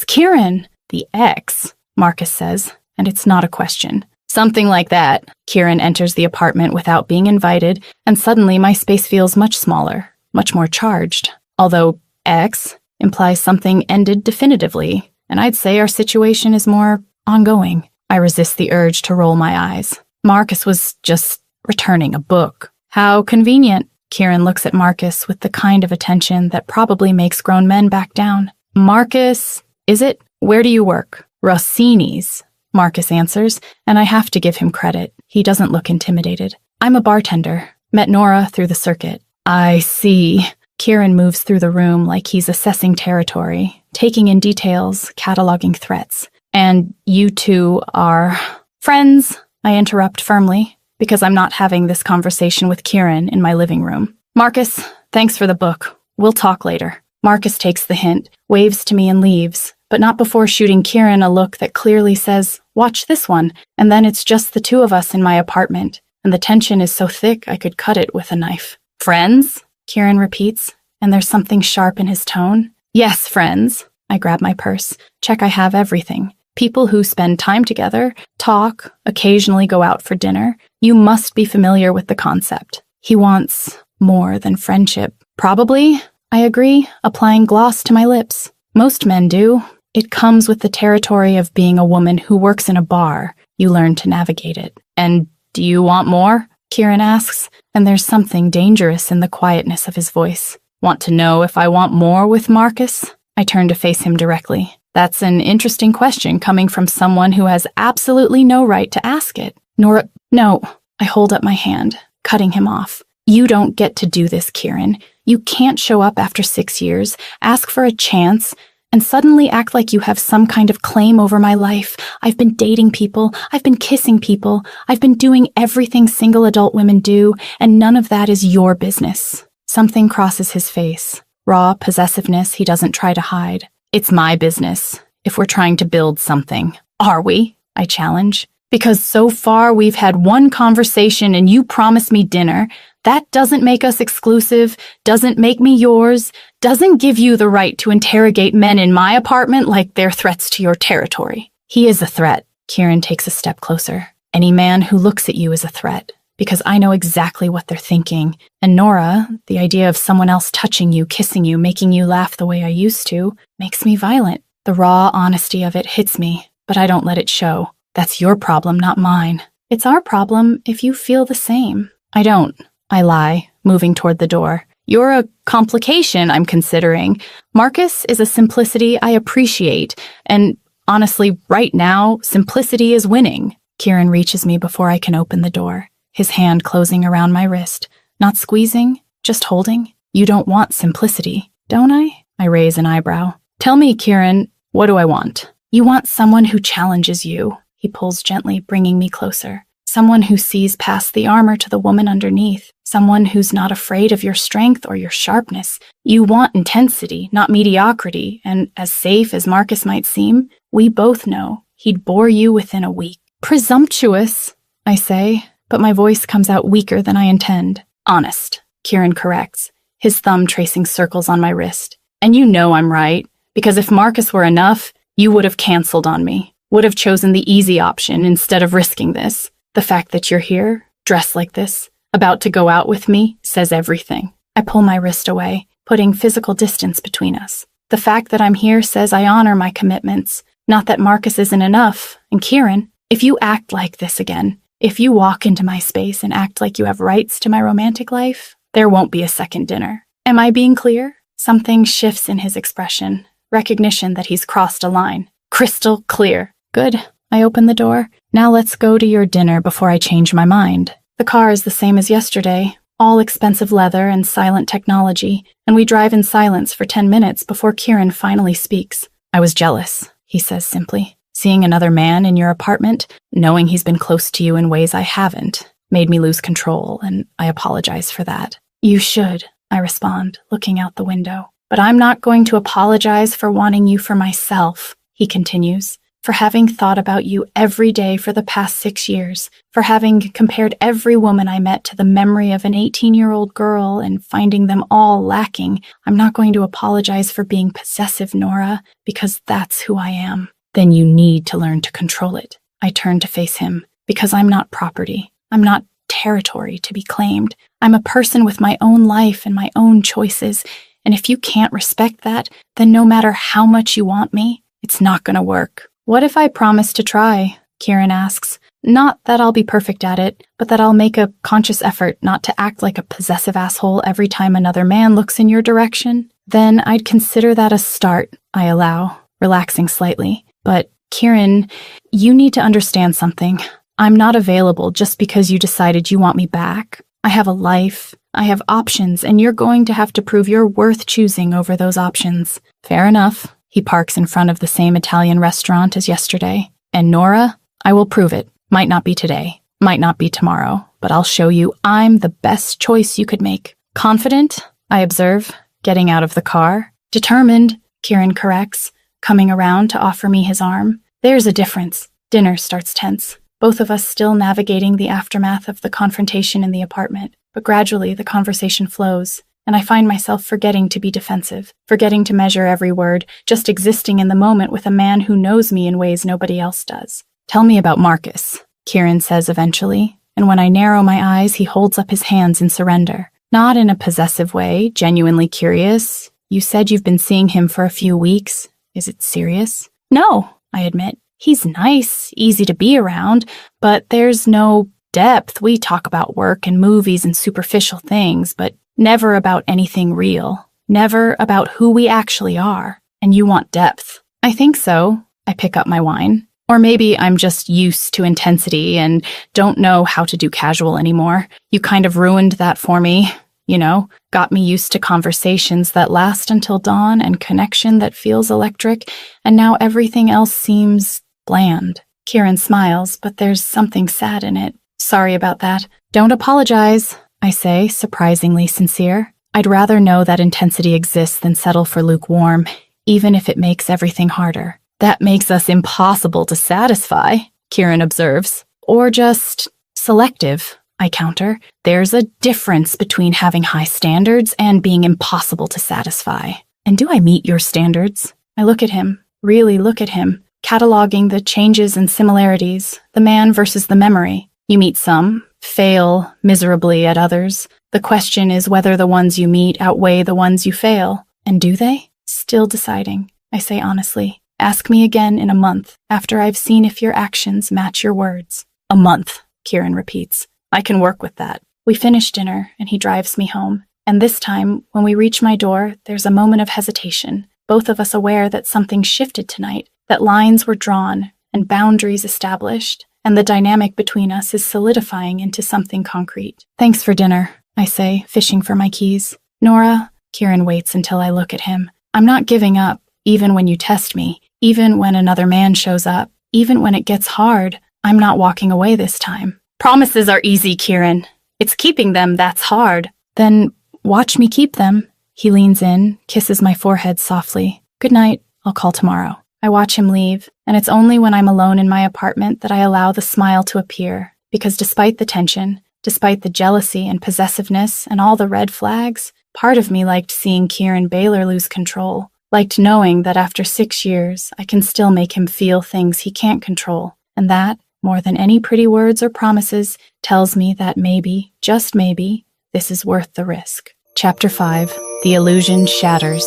Kieran." "The ex," Marcus says, and it's not a question. "Something like that." Kieran enters the apartment without being invited, and suddenly my space feels much smaller, much more charged. Although ex implies something ended definitively, and I'd say our situation is more ongoing. I resist the urge to roll my eyes. Marcus was just returning a book. "How convenient." Kieran looks at Marcus with the kind of attention that probably makes grown men back down. "Marcus, is it? Where do you work?" "Rossini's," Marcus answers, and I have to give him credit. He doesn't look intimidated. "I'm a bartender. Met Nora through the circuit." "I see." Kieran moves through the room like he's assessing territory, taking in details, cataloging threats. "And you two are friends?" I interrupt firmly, because I'm not having this conversation with Kieran in my living room. "Marcus, thanks for the book. We'll talk later." Marcus takes the hint, waves to me and leaves, but not before shooting Kieran a look that clearly says, "Watch this one," and then it's just the two of us in my apartment, and the tension is so thick I could cut it with a knife. "Friends?" Kieran repeats, and there's something sharp in his tone. "Yes, friends." I grab my purse, check I have everything. People who spend time together, talk, occasionally go out for dinner. You must be familiar with the concept. He wants more than friendship. "Probably," I agree, applying gloss to my lips. "Most men do. It comes with the territory of being a woman who works in a bar. You learn to navigate it." "And do you want more?" Kieran asks, and there's something dangerous in the quietness of his voice. "Want to know if I want more with Marcus?" I turn to face him directly. That's an interesting question coming from someone who has absolutely no right to ask it. "Nora, no." I hold up my hand, cutting him off. "You don't get to do this, Kieran. You can't show up after 6 years, ask for a chance, and suddenly act like you have some kind of claim over my life. I've been dating people, I've been kissing people, I've been doing everything single adult women do, and none of that is your business." Something crosses his face, raw possessiveness he doesn't try to hide. "It's my business, if we're trying to build something." "Are we?" I challenge. "Because so far we've had one conversation and you promised me dinner. That doesn't make us exclusive, doesn't make me yours, doesn't give you the right to interrogate men in my apartment like they're threats to your territory." "He is a threat." Kieran takes a step closer. "Any man who looks at you is a threat. because I know exactly what they're thinking. And Nora, the idea of someone else touching you, kissing you, making you laugh the way I used to, makes me violent. The raw honesty of it hits me, but I don't let it show. That's your problem, not mine. It's our problem if you feel the same. I don't. I lie, moving toward the door. You're a complication I'm considering. Marcus is a simplicity I appreciate, and honestly, right now, simplicity is winning. Kieran reaches me before I can open the door, his hand closing around my wrist. Not squeezing, just holding. You don't want simplicity, don't I? I raise an eyebrow. Tell me, Kieran, what do I want? You want someone who challenges you. He pulls gently, bringing me closer. Someone who sees past the armor to the woman underneath. Someone who's not afraid of your strength or your sharpness. You want intensity, not mediocrity, and as safe as Marcus might seem, we both know he'd bore you within a week. Presumptuous, I say, but my voice comes out weaker than I intend. Honest, Kieran corrects, his thumb tracing circles on my wrist. And you know I'm right, because if Marcus were enough, you would have canceled on me, would have chosen the easy option instead of risking this. The fact that you're here, dressed like this, about to go out with me, says everything. I pull my wrist away, putting physical distance between us. The fact that I'm here says I honor my commitments, not that Marcus isn't enough. And Kieran, if you act like this again, if you walk into my space and act like you have rights to my romantic life, there won't be a second dinner. Am I being clear? Something shifts in his expression, recognition that he's crossed a line. Crystal clear. Good. I open the door. Now let's go to your dinner before I change my mind. The car is the same as yesterday, all expensive leather and silent technology, and we drive in silence for 10 minutes before Kieran finally speaks. I was jealous, he says simply. Seeing another man in your apartment, knowing he's been close to you in ways I haven't, made me lose control, and I apologize for that. You should, I respond, looking out the window. But I'm not going to apologize for wanting you for myself, he continues. For having thought about you every day for the past 6 years, for having compared every woman I met to the memory of an 18-year-old girl and finding them all lacking. I'm not going to apologize for being possessive, Nora, because that's who I am. Then you need to learn to control it. I turn to face him, because I'm not property. I'm not territory to be claimed. I'm a person with my own life and my own choices, and if you can't respect that, then no matter how much you want me, it's not going to work. What if I promise to try? Kieran asks. Not that I'll be perfect at it, but that I'll make a conscious effort not to act like a possessive asshole every time another man looks in your direction. Then I'd consider that a start, I allow, relaxing slightly. But, Kieran, you need to understand something. I'm not available just because you decided you want me back. I have a life, I have options, and you're going to have to prove you're worth choosing over those options. Fair enough. He parks in front of the same Italian restaurant as yesterday. And Nora, I will prove it. Might not be today, might not be tomorrow, but I'll show you I'm the best choice you could make. Confident, I observe, getting out of the car. Determined, Kieran corrects, coming around to offer me his arm. There's a difference. Dinner starts tense, both of us still navigating the aftermath of the confrontation in the apartment. But gradually the conversation flows, and I find myself forgetting to be defensive, forgetting to measure every word, just existing in the moment with a man who knows me in ways nobody else does. Tell me about Marcus, Kieran says eventually, and when I narrow my eyes, he holds up his hands in surrender. Not in a possessive way, genuinely curious. You said you've been seeing him for a few weeks. Is it serious? No, I admit. He's nice, easy to be around, but there's no depth. We talk about work and movies and superficial things, but never about anything real. Never about who we actually are. And you want depth. I think so. I pick up my wine. Or maybe I'm just used to intensity and don't know how to do casual anymore. You kind of ruined that for me. You know, got me used to conversations that last until dawn and connection that feels electric, and now everything else seems bland. Kieran smiles, but there's something sad in it. Sorry about that. Don't apologize, I say, surprisingly sincere. I'd rather know that intensity exists than settle for lukewarm, even if it makes everything harder. That makes us impossible to satisfy, Kieran observes. Or just selective, I counter. There's a difference between having high standards and being impossible to satisfy. And do I meet your standards? I look at him, really look at him, cataloging the changes and similarities, the man versus the memory. You meet some, fail miserably at others. The question is whether the ones you meet outweigh the ones you fail. And do they? Still deciding, I say honestly. Ask me again in a month, after I've seen if your actions match your words. A month, Kieran repeats. I can work with that. We finish dinner, and he drives me home. And this time, when we reach my door, there's a moment of hesitation, both of us aware that something shifted tonight, that lines were drawn and boundaries established, and the dynamic between us is solidifying into something concrete. Thanks for dinner, I say, fishing for my keys. Nora, Kieran waits until I look at him. I'm not giving up, even when you test me, even when another man shows up, even when it gets hard. I'm not walking away this time. Promises are easy, Kieran. It's keeping them that's hard. Then watch me keep them. He leans in, kisses my forehead softly. Good night, I'll call tomorrow. I watch him leave, and it's only when I'm alone in my apartment that I allow the smile to appear, because despite the tension, despite the jealousy and possessiveness and all the red flags, part of me liked seeing Kieran Baylor lose control, liked knowing that after 6 years, I can still make him feel things he can't control, and that, more than any pretty words or promises, tells me that maybe, just maybe, this is worth the risk. Chapter 5. The Illusion Shatters.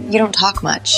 You don't talk much.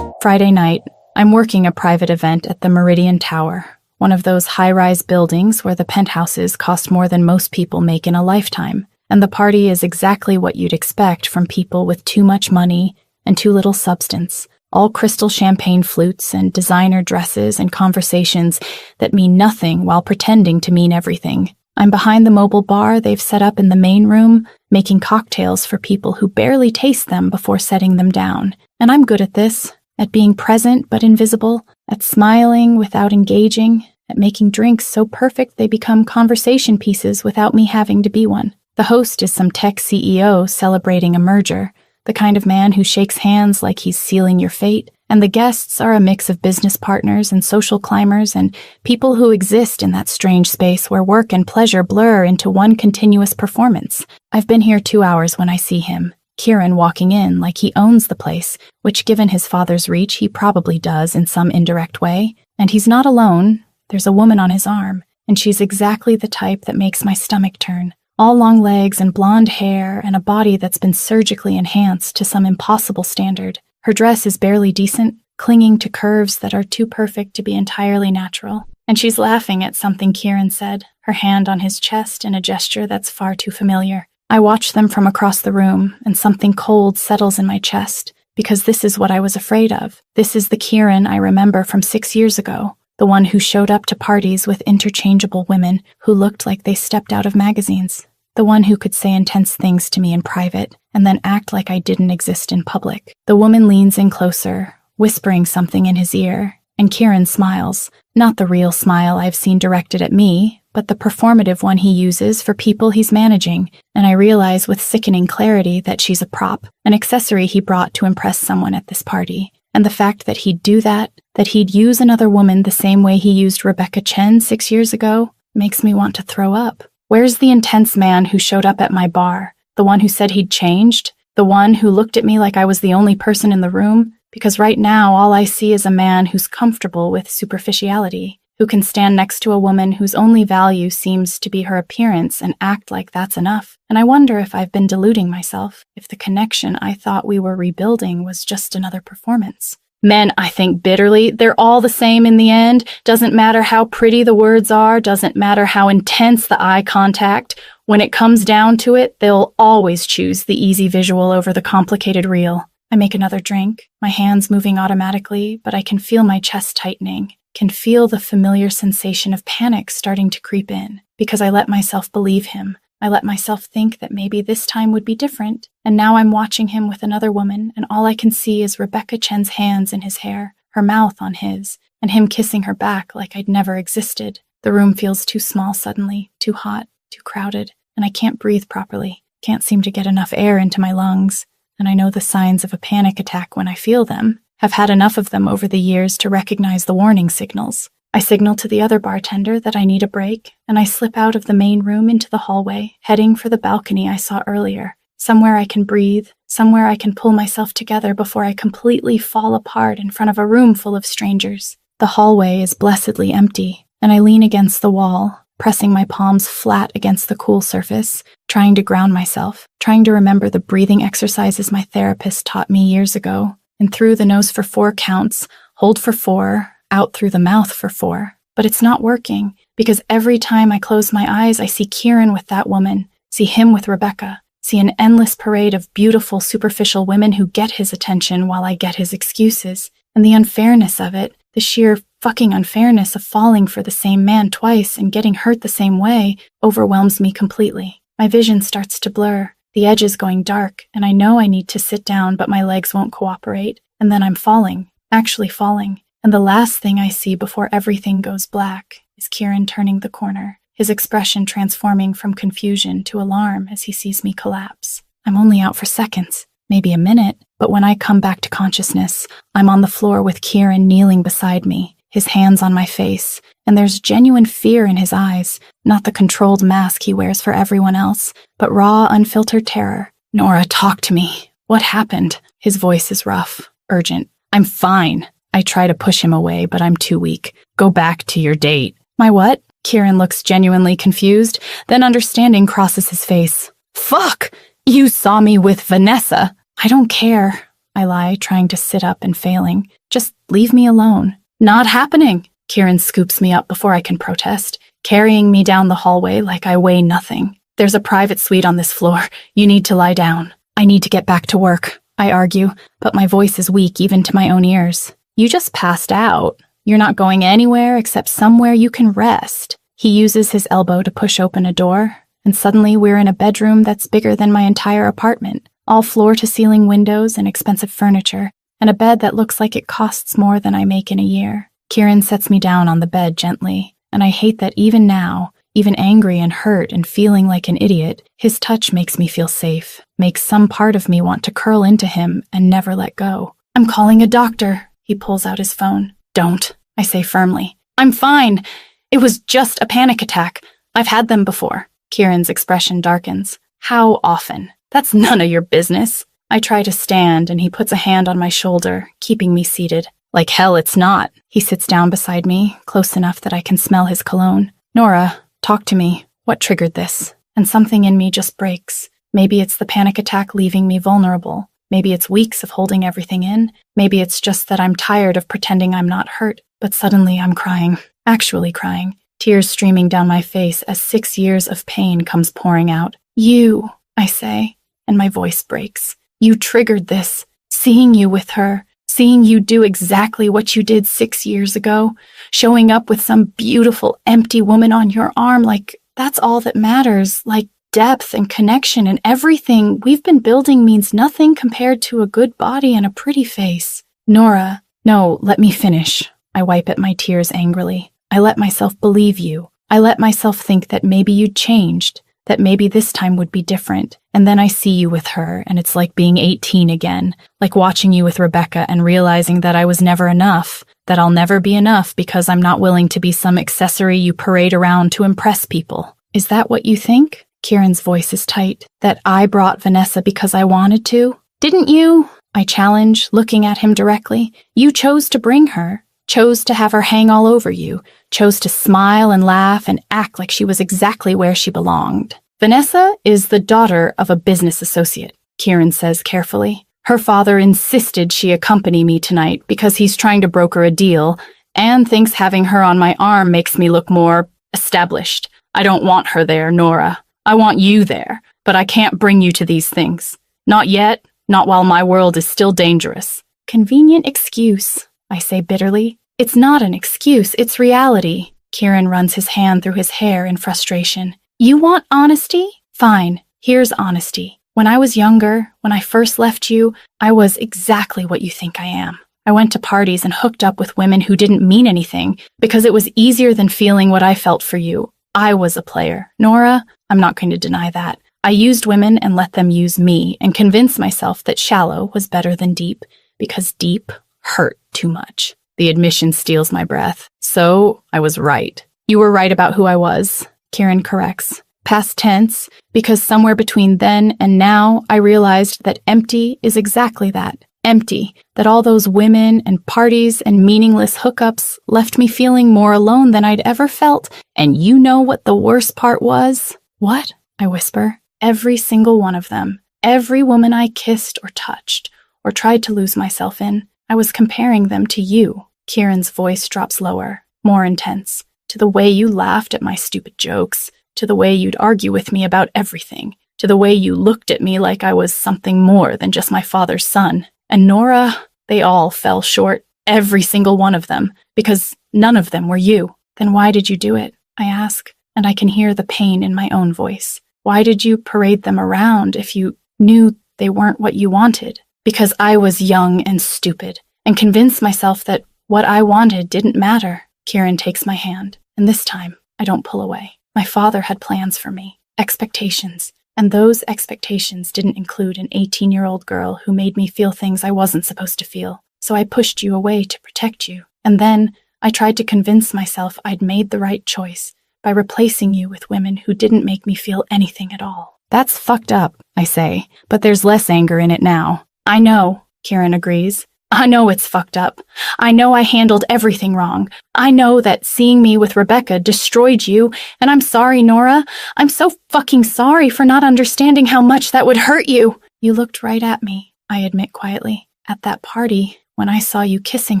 Friday night, I'm working a private event at the Meridian Tower, one of those high-rise buildings where the penthouses cost more than most people make in a lifetime, and the party is exactly what you'd expect from people with too much money and too little substance, all crystal champagne flutes and designer dresses and conversations that mean nothing while pretending to mean everything. I'm behind the mobile bar they've set up in the main room, making cocktails for people who barely taste them before setting them down. And I'm good at this, at being present but invisible, at smiling without engaging, at making drinks so perfect they become conversation pieces without me having to be one. The host is some tech CEO celebrating a merger, the kind of man who shakes hands like he's sealing your fate, and the guests are a mix of business partners and social climbers and people who exist in that strange space where work and pleasure blur into one continuous performance. I've been here 2 hours when I see him, Kieran walking in like he owns the place, which given his father's reach he probably does in some indirect way, and he's not alone. There's a woman on his arm, and she's exactly the type that makes my stomach turn. All long legs and blonde hair and a body that's been surgically enhanced to some impossible standard. Her dress is barely decent, clinging to curves that are too perfect to be entirely natural. And she's laughing at something Kieran said, her hand on his chest in a gesture that's far too familiar. I watch them from across the room, and something cold settles in my chest, because this is what I was afraid of. This is the Kieran I remember from 6 years ago. The one who showed up to parties with interchangeable women who looked like they stepped out of magazines. The one who could say intense things to me in private and then act like I didn't exist in public. The woman leans in closer, whispering something in his ear, and Kieran smiles. Not the real smile I've seen directed at me, but the performative one he uses for people he's managing, and I realize with sickening clarity that she's a prop, an accessory he brought to impress someone at this party. And the fact that he'd do that he'd use another woman the same way he used Rebecca Chen 6 years ago, makes me want to throw up. Where's the intense man who showed up at my bar? The one who said he'd changed? The one who looked at me like I was the only person in the room? Because right now all I see is a man who's comfortable with superficiality, who can stand next to a woman whose only value seems to be her appearance and act like that's enough. And I wonder if I've been deluding myself, if the connection I thought we were rebuilding was just another performance. Men, I think bitterly, they're all the same in the end. Doesn't matter how pretty the words are, doesn't matter how intense the eye contact. When it comes down to it, they'll always choose the easy visual over the complicated real. I make another drink, my hands moving automatically, but I can feel my chest tightening, can feel the familiar sensation of panic starting to creep in, because I let myself believe him. I let myself think that maybe this time would be different, and now I'm watching him with another woman, and all I can see is Rebecca Chen's hands in his hair, her mouth on his, and him kissing her back like I'd never existed. The room feels too small suddenly, too hot, too crowded, and I can't breathe properly, can't seem to get enough air into my lungs, and I know the signs of a panic attack when I feel them. Have had enough of them over the years to recognize the warning signals. I signal to the other bartender that I need a break, and I slip out of the main room into the hallway, heading for the balcony I saw earlier, somewhere I can breathe, somewhere I can pull myself together before I completely fall apart in front of a room full of strangers. The hallway is blessedly empty, and I lean against the wall, pressing my palms flat against the cool surface, trying to ground myself, trying to remember the breathing exercises my therapist taught me years ago. In through the nose for 4 counts, hold for 4, out through the mouth for 4. But it's not working, because every time I close my eyes, I see Kieran with that woman, see him with Rebecca, see an endless parade of beautiful, superficial women who get his attention while I get his excuses. And the unfairness of it, the sheer fucking unfairness of falling for the same man twice and getting hurt the same way, overwhelms me completely. My vision starts to blur, the edges going dark, and I know I need to sit down, but my legs won't cooperate. And then I'm falling, actually falling. And the last thing I see before everything goes black is Kieran turning the corner, his expression transforming from confusion to alarm as he sees me collapse. I'm only out for seconds, maybe a minute, but when I come back to consciousness, I'm on the floor with Kieran kneeling beside me, his hands on my face, and there's genuine fear in his eyes, not the controlled mask he wears for everyone else, but raw, unfiltered terror. "Nora, talk to me. What happened?" His voice is rough, urgent. "I'm fine." I try to push him away, but I'm too weak. "Go back to your date." "My what?" Kieran looks genuinely confused, then understanding crosses his face. "Fuck! You saw me with Vanessa." "I don't care," I lie, trying to sit up and failing. "Just leave me alone." "Not happening." Kieran scoops me up before I can protest, carrying me down the hallway like I weigh nothing. "There's a private suite on this floor. You need to lie down." "I need to get back to work," I argue, but my voice is weak even to my own ears. "You just passed out. You're not going anywhere except somewhere you can rest." He uses his elbow to push open a door, and suddenly we're in a bedroom that's bigger than my entire apartment, all floor-to-ceiling windows and expensive furniture, and a bed that looks like it costs more than I make in a year. Kieran sets me down on the bed gently, and I hate that even now, even angry and hurt and feeling like an idiot, his touch makes me feel safe, makes some part of me want to curl into him and never let go. "I'm calling a doctor." He pulls out his phone. "Don't," I say firmly. "I'm fine. It was just a panic attack. I've had them before." Kieran's expression darkens. "How often?" "That's none of your business." I try to stand, and he puts a hand on my shoulder, keeping me seated. "Like hell it's not." He sits down beside me, close enough that I can smell his cologne. "Nora, talk to me. What triggered this?" And something in me just breaks. Maybe it's the panic attack leaving me vulnerable. Maybe it's weeks of holding everything in. Maybe it's just that I'm tired of pretending I'm not hurt. But suddenly I'm crying. Actually crying. Tears streaming down my face as 6 years of pain comes pouring out. "You," I say, and my voice breaks. "You triggered this. Seeing you with her. Seeing you do exactly what you did 6 years ago. Showing up with some beautiful, empty woman on your arm like that's all that matters. Like depth and connection and everything we've been building means nothing compared to a good body and a pretty face." "Nora." "No, let me finish." I wipe at my tears angrily. "I let myself believe you. I let myself think that maybe you'd changed, that maybe this time would be different. And then I see you with her, and it's like being 18 again, like watching you with Rebecca and realizing that I was never enough, that I'll never be enough because I'm not willing to be some accessory you parade around to impress people." "Is that what you think?" Kieran's voice is tight. "That I brought Vanessa because I wanted to? Didn't you?" I challenge, looking at him directly. "You chose to bring her. Chose to have her hang all over you, chose to smile and laugh and act like she was exactly where she belonged. Vanessa is the daughter of a business associate," Kieran says carefully. "Her father insisted she accompany me tonight because he's trying to broker a deal and thinks having her on my arm makes me look more established. I don't want her there, Nora. I want you there, but I can't bring you to these things. Not yet, not while my world is still dangerous." "Convenient excuse," I say bitterly. "It's not an excuse, it's reality." Kieran runs his hand through his hair in frustration. "You want honesty? Fine, here's honesty. When I was younger, when I first left you, I was exactly what you think I am. I went to parties and hooked up with women who didn't mean anything because it was easier than feeling what I felt for you. I was a player. Nora, I'm not going to deny that. I used women and let them use me and convinced myself that shallow was better than deep because deep hurt too much." The admission steals my breath. "So, I was right." "You were right about who I was," Kieran corrects. Past tense, because somewhere between then and now, I realized that empty is exactly that. empty, that all those women and parties and meaningless hookups left me feeling more alone than I'd ever felt. And you know what the worst part was? What? I whisper. Every single one of them. Every woman I kissed or touched or tried to lose myself in, I was comparing them to you. Kieran's voice drops lower, more intense, to the way you laughed at my stupid jokes, to the way you'd argue with me about everything, to the way you looked at me like I was something more than just my father's son. And Nora, they all fell short, every single one of them, because none of them were you. Then why did you do it? I ask, and I can hear the pain in my own voice. Why did you parade them around if you knew they weren't what you wanted? Because I was young and stupid, and convinced myself that what I wanted didn't matter. Kieran takes my hand, and this time, I don't pull away. My father had plans for me, expectations, and those expectations didn't include an 18-year-old girl who made me feel things I wasn't supposed to feel. So I pushed you away to protect you, and then I tried to convince myself I'd made the right choice by replacing you with women who didn't make me feel anything at all. That's fucked up, I say, but there's less anger in it now. I know, Kieran agrees. I know it's fucked up. I know I handled everything wrong. I know that seeing me with Rebecca destroyed you, and I'm sorry, Nora. I'm so fucking sorry for not understanding how much that would hurt you. You looked right at me, I admit quietly. At that party, when I saw you kissing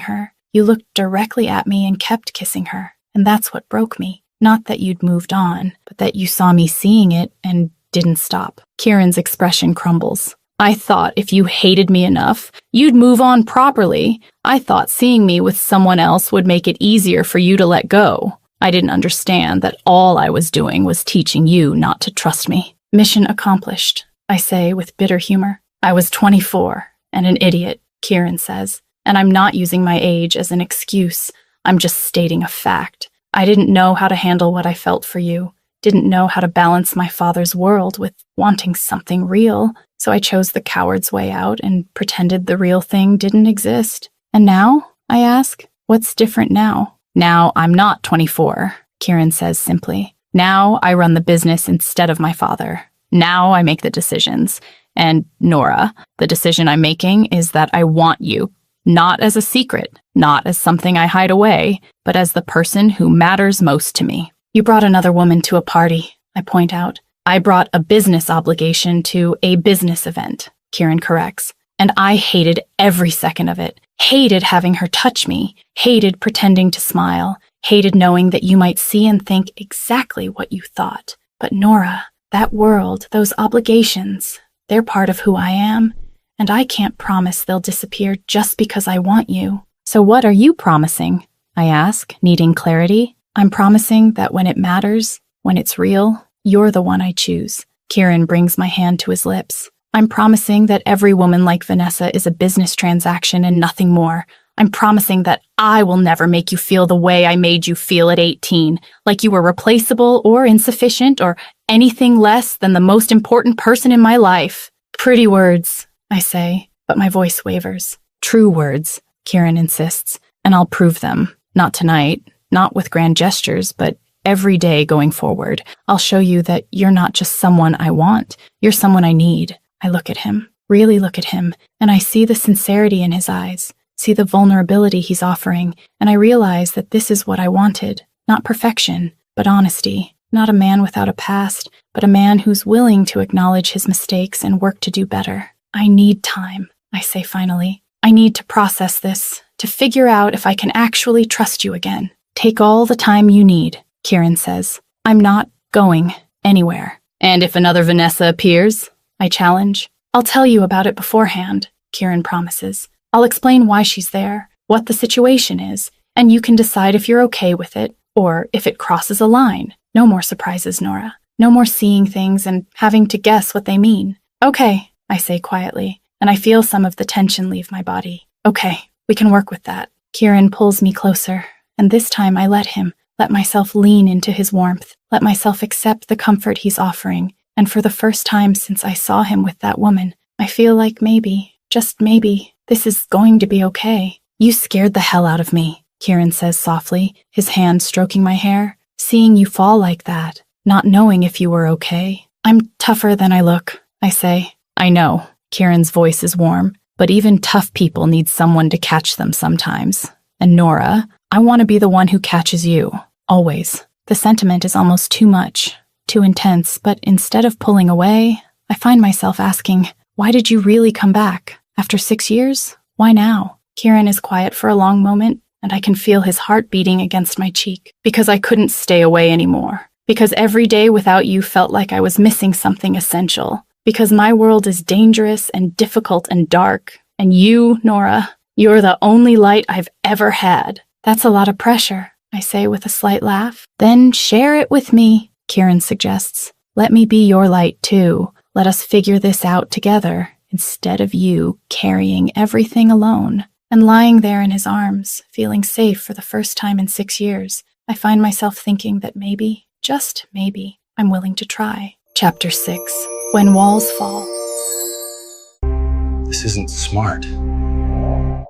her, you looked directly at me and kept kissing her, and that's what broke me. Not that you'd moved on, but that you saw me seeing it and didn't stop. Kieran's expression crumbles. I thought if you hated me enough, you'd move on properly. I thought seeing me with someone else would make it easier for you to let go. I didn't understand that all I was doing was teaching you not to trust me. Mission accomplished, I say with bitter humor. I was 24 and an idiot, Kieran says, and I'm not using my age as an excuse. I'm just stating a fact. I didn't know how to handle what I felt for you, didn't know how to balance my father's world with wanting something real. So I chose the coward's way out and pretended the real thing didn't exist. And now, I ask, what's different now? Now I'm not 24, Kieran says simply. Now I run the business instead of my father. Now I make the decisions. And Nora, the decision I'm making is that I want you, not as a secret, not as something I hide away, but as the person who matters most to me. You brought another woman to a party, I point out. I brought a business obligation to a business event, Kieran corrects, and I hated every second of it. Hated having her touch me, hated pretending to smile, hated knowing that you might see and think exactly what you thought. But Nora, that world, those obligations, they're part of who I am, and I can't promise they'll disappear just because I want you. So what are you promising? I ask, needing clarity. I'm promising that when it matters, when it's real, you're the one I choose. Kieran brings my hand to his lips. I'm promising that every woman like Vanessa is a business transaction and nothing more. I'm promising that I will never make you feel the way I made you feel at 18, like you were replaceable or insufficient or anything less than the most important person in my life. Pretty words, I say, but my voice wavers. True words, Kieran insists, and I'll prove them. Not tonight, not with grand gestures, but every day going forward. I'll show you that you're not just someone I want, you're someone I need. I look at him, really look at him, and I see the sincerity in his eyes, see the vulnerability he's offering, and I realize that this is what I wanted. Not perfection, but honesty. Not a man without a past, but a man who's willing to acknowledge his mistakes and work to do better. I need time, I say finally. I need to process this, to figure out if I can actually trust you again. Take all the time you need, Kieran says. I'm not going anywhere. And if another Vanessa appears, I challenge. I'll tell you about it beforehand, Kieran promises. I'll explain why she's there, what the situation is, and you can decide if you're okay with it, or if it crosses a line. No more surprises, Nora. No more seeing things and having to guess what they mean. Okay, I say quietly, and I feel some of the tension leave my body. Okay, we can work with that. Kieran pulls me closer, and this time I let myself lean into his warmth, let myself accept the comfort he's offering, and for the first time since I saw him with that woman, I feel like maybe, just maybe, this is going to be okay. You scared the hell out of me, Kieran says softly, his hand stroking my hair. Seeing you fall like that, not knowing if you were okay. I'm tougher than I look, I say. I know. Kieran's voice is warm. But even tough people need someone to catch them sometimes. And Nora, I want to be the one who catches you. Always. The sentiment is almost too much, too intense, but instead of pulling away, I find myself asking, why did you really come back? After 6 years? Why now? Kieran is quiet for a long moment, and I can feel his heart beating against my cheek. Because I couldn't stay away anymore. Because every day without you felt like I was missing something essential. Because my world is dangerous and difficult and dark. And you, Nora, you're the only light I've ever had. That's a lot of pressure, I say with a slight laugh. Then share it with me, Kieran suggests. Let me be your light too. Let us figure this out together, instead of you carrying everything alone. And lying there in his arms, feeling safe for the first time in 6 years, I find myself thinking that maybe, just maybe, I'm willing to try. Chapter 6. When Walls Fall. This isn't smart.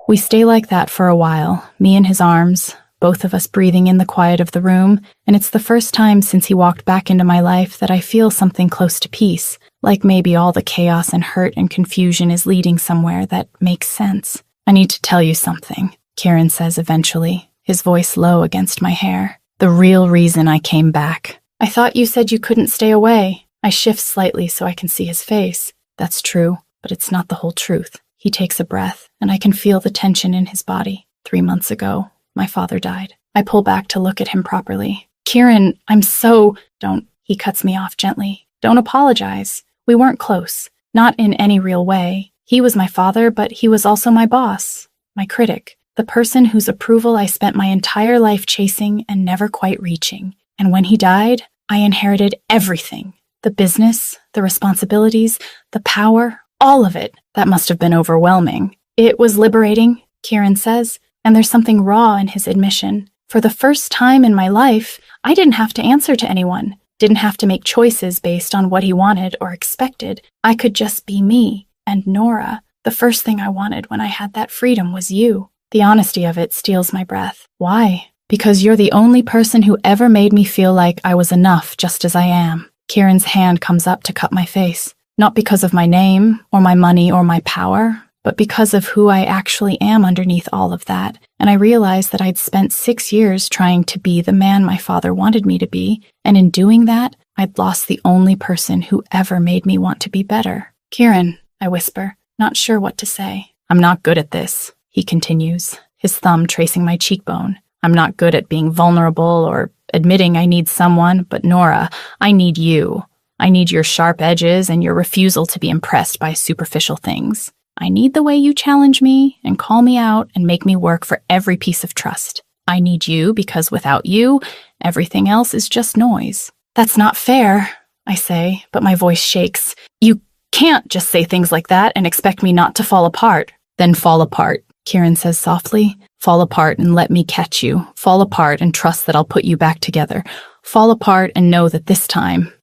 We stay like that for a while, me in his arms, both of us breathing in the quiet of the room, and it's the first time since he walked back into my life that I feel something close to peace, like maybe all the chaos and hurt and confusion is leading somewhere that makes sense. I need to tell you something, Kieran says eventually, his voice low against my hair. The real reason I came back. I thought you said you couldn't stay away. I shift slightly so I can see his face. That's true, but it's not the whole truth. He takes a breath, and I can feel the tension in his body. 3 months ago, my father died. I pull back to look at him properly. Kieran, Don't. He cuts me off gently. Don't apologize. We weren't close. Not in any real way. He was my father, but he was also my boss, my critic, the person whose approval I spent my entire life chasing and never quite reaching. And when he died, I inherited everything. The business, the responsibilities, the power, all of it. That must have been overwhelming. It was liberating, Kieran says, and there's something raw in his admission. For the first time in my life, I didn't have to answer to anyone, didn't have to make choices based on what he wanted or expected. I could just be me. And Nora, the first thing I wanted when I had that freedom was you. The honesty of it steals my breath. Why? Because you're the only person who ever made me feel like I was enough just as I am. Kieran's hand comes up to cut my face. Not because of my name, or my money, or my power, but because of who I actually am underneath all of that. And I realized that I'd spent 6 years trying to be the man my father wanted me to be, and in doing that, I'd lost the only person who ever made me want to be better. Kieran, I whisper, not sure what to say. I'm not good at this, he continues, his thumb tracing my cheekbone. I'm not good at being vulnerable or admitting I need someone, but Nora, I need you. I need your sharp edges and your refusal to be impressed by superficial things. I need the way you challenge me and call me out and make me work for every piece of trust. I need you because without you, everything else is just noise. That's not fair, I say, but my voice shakes. You can't just say things like that and expect me not to fall apart. Then fall apart, Kieran says softly. Fall apart and let me catch you. Fall apart and trust that I'll put you back together. Fall apart and know that this time,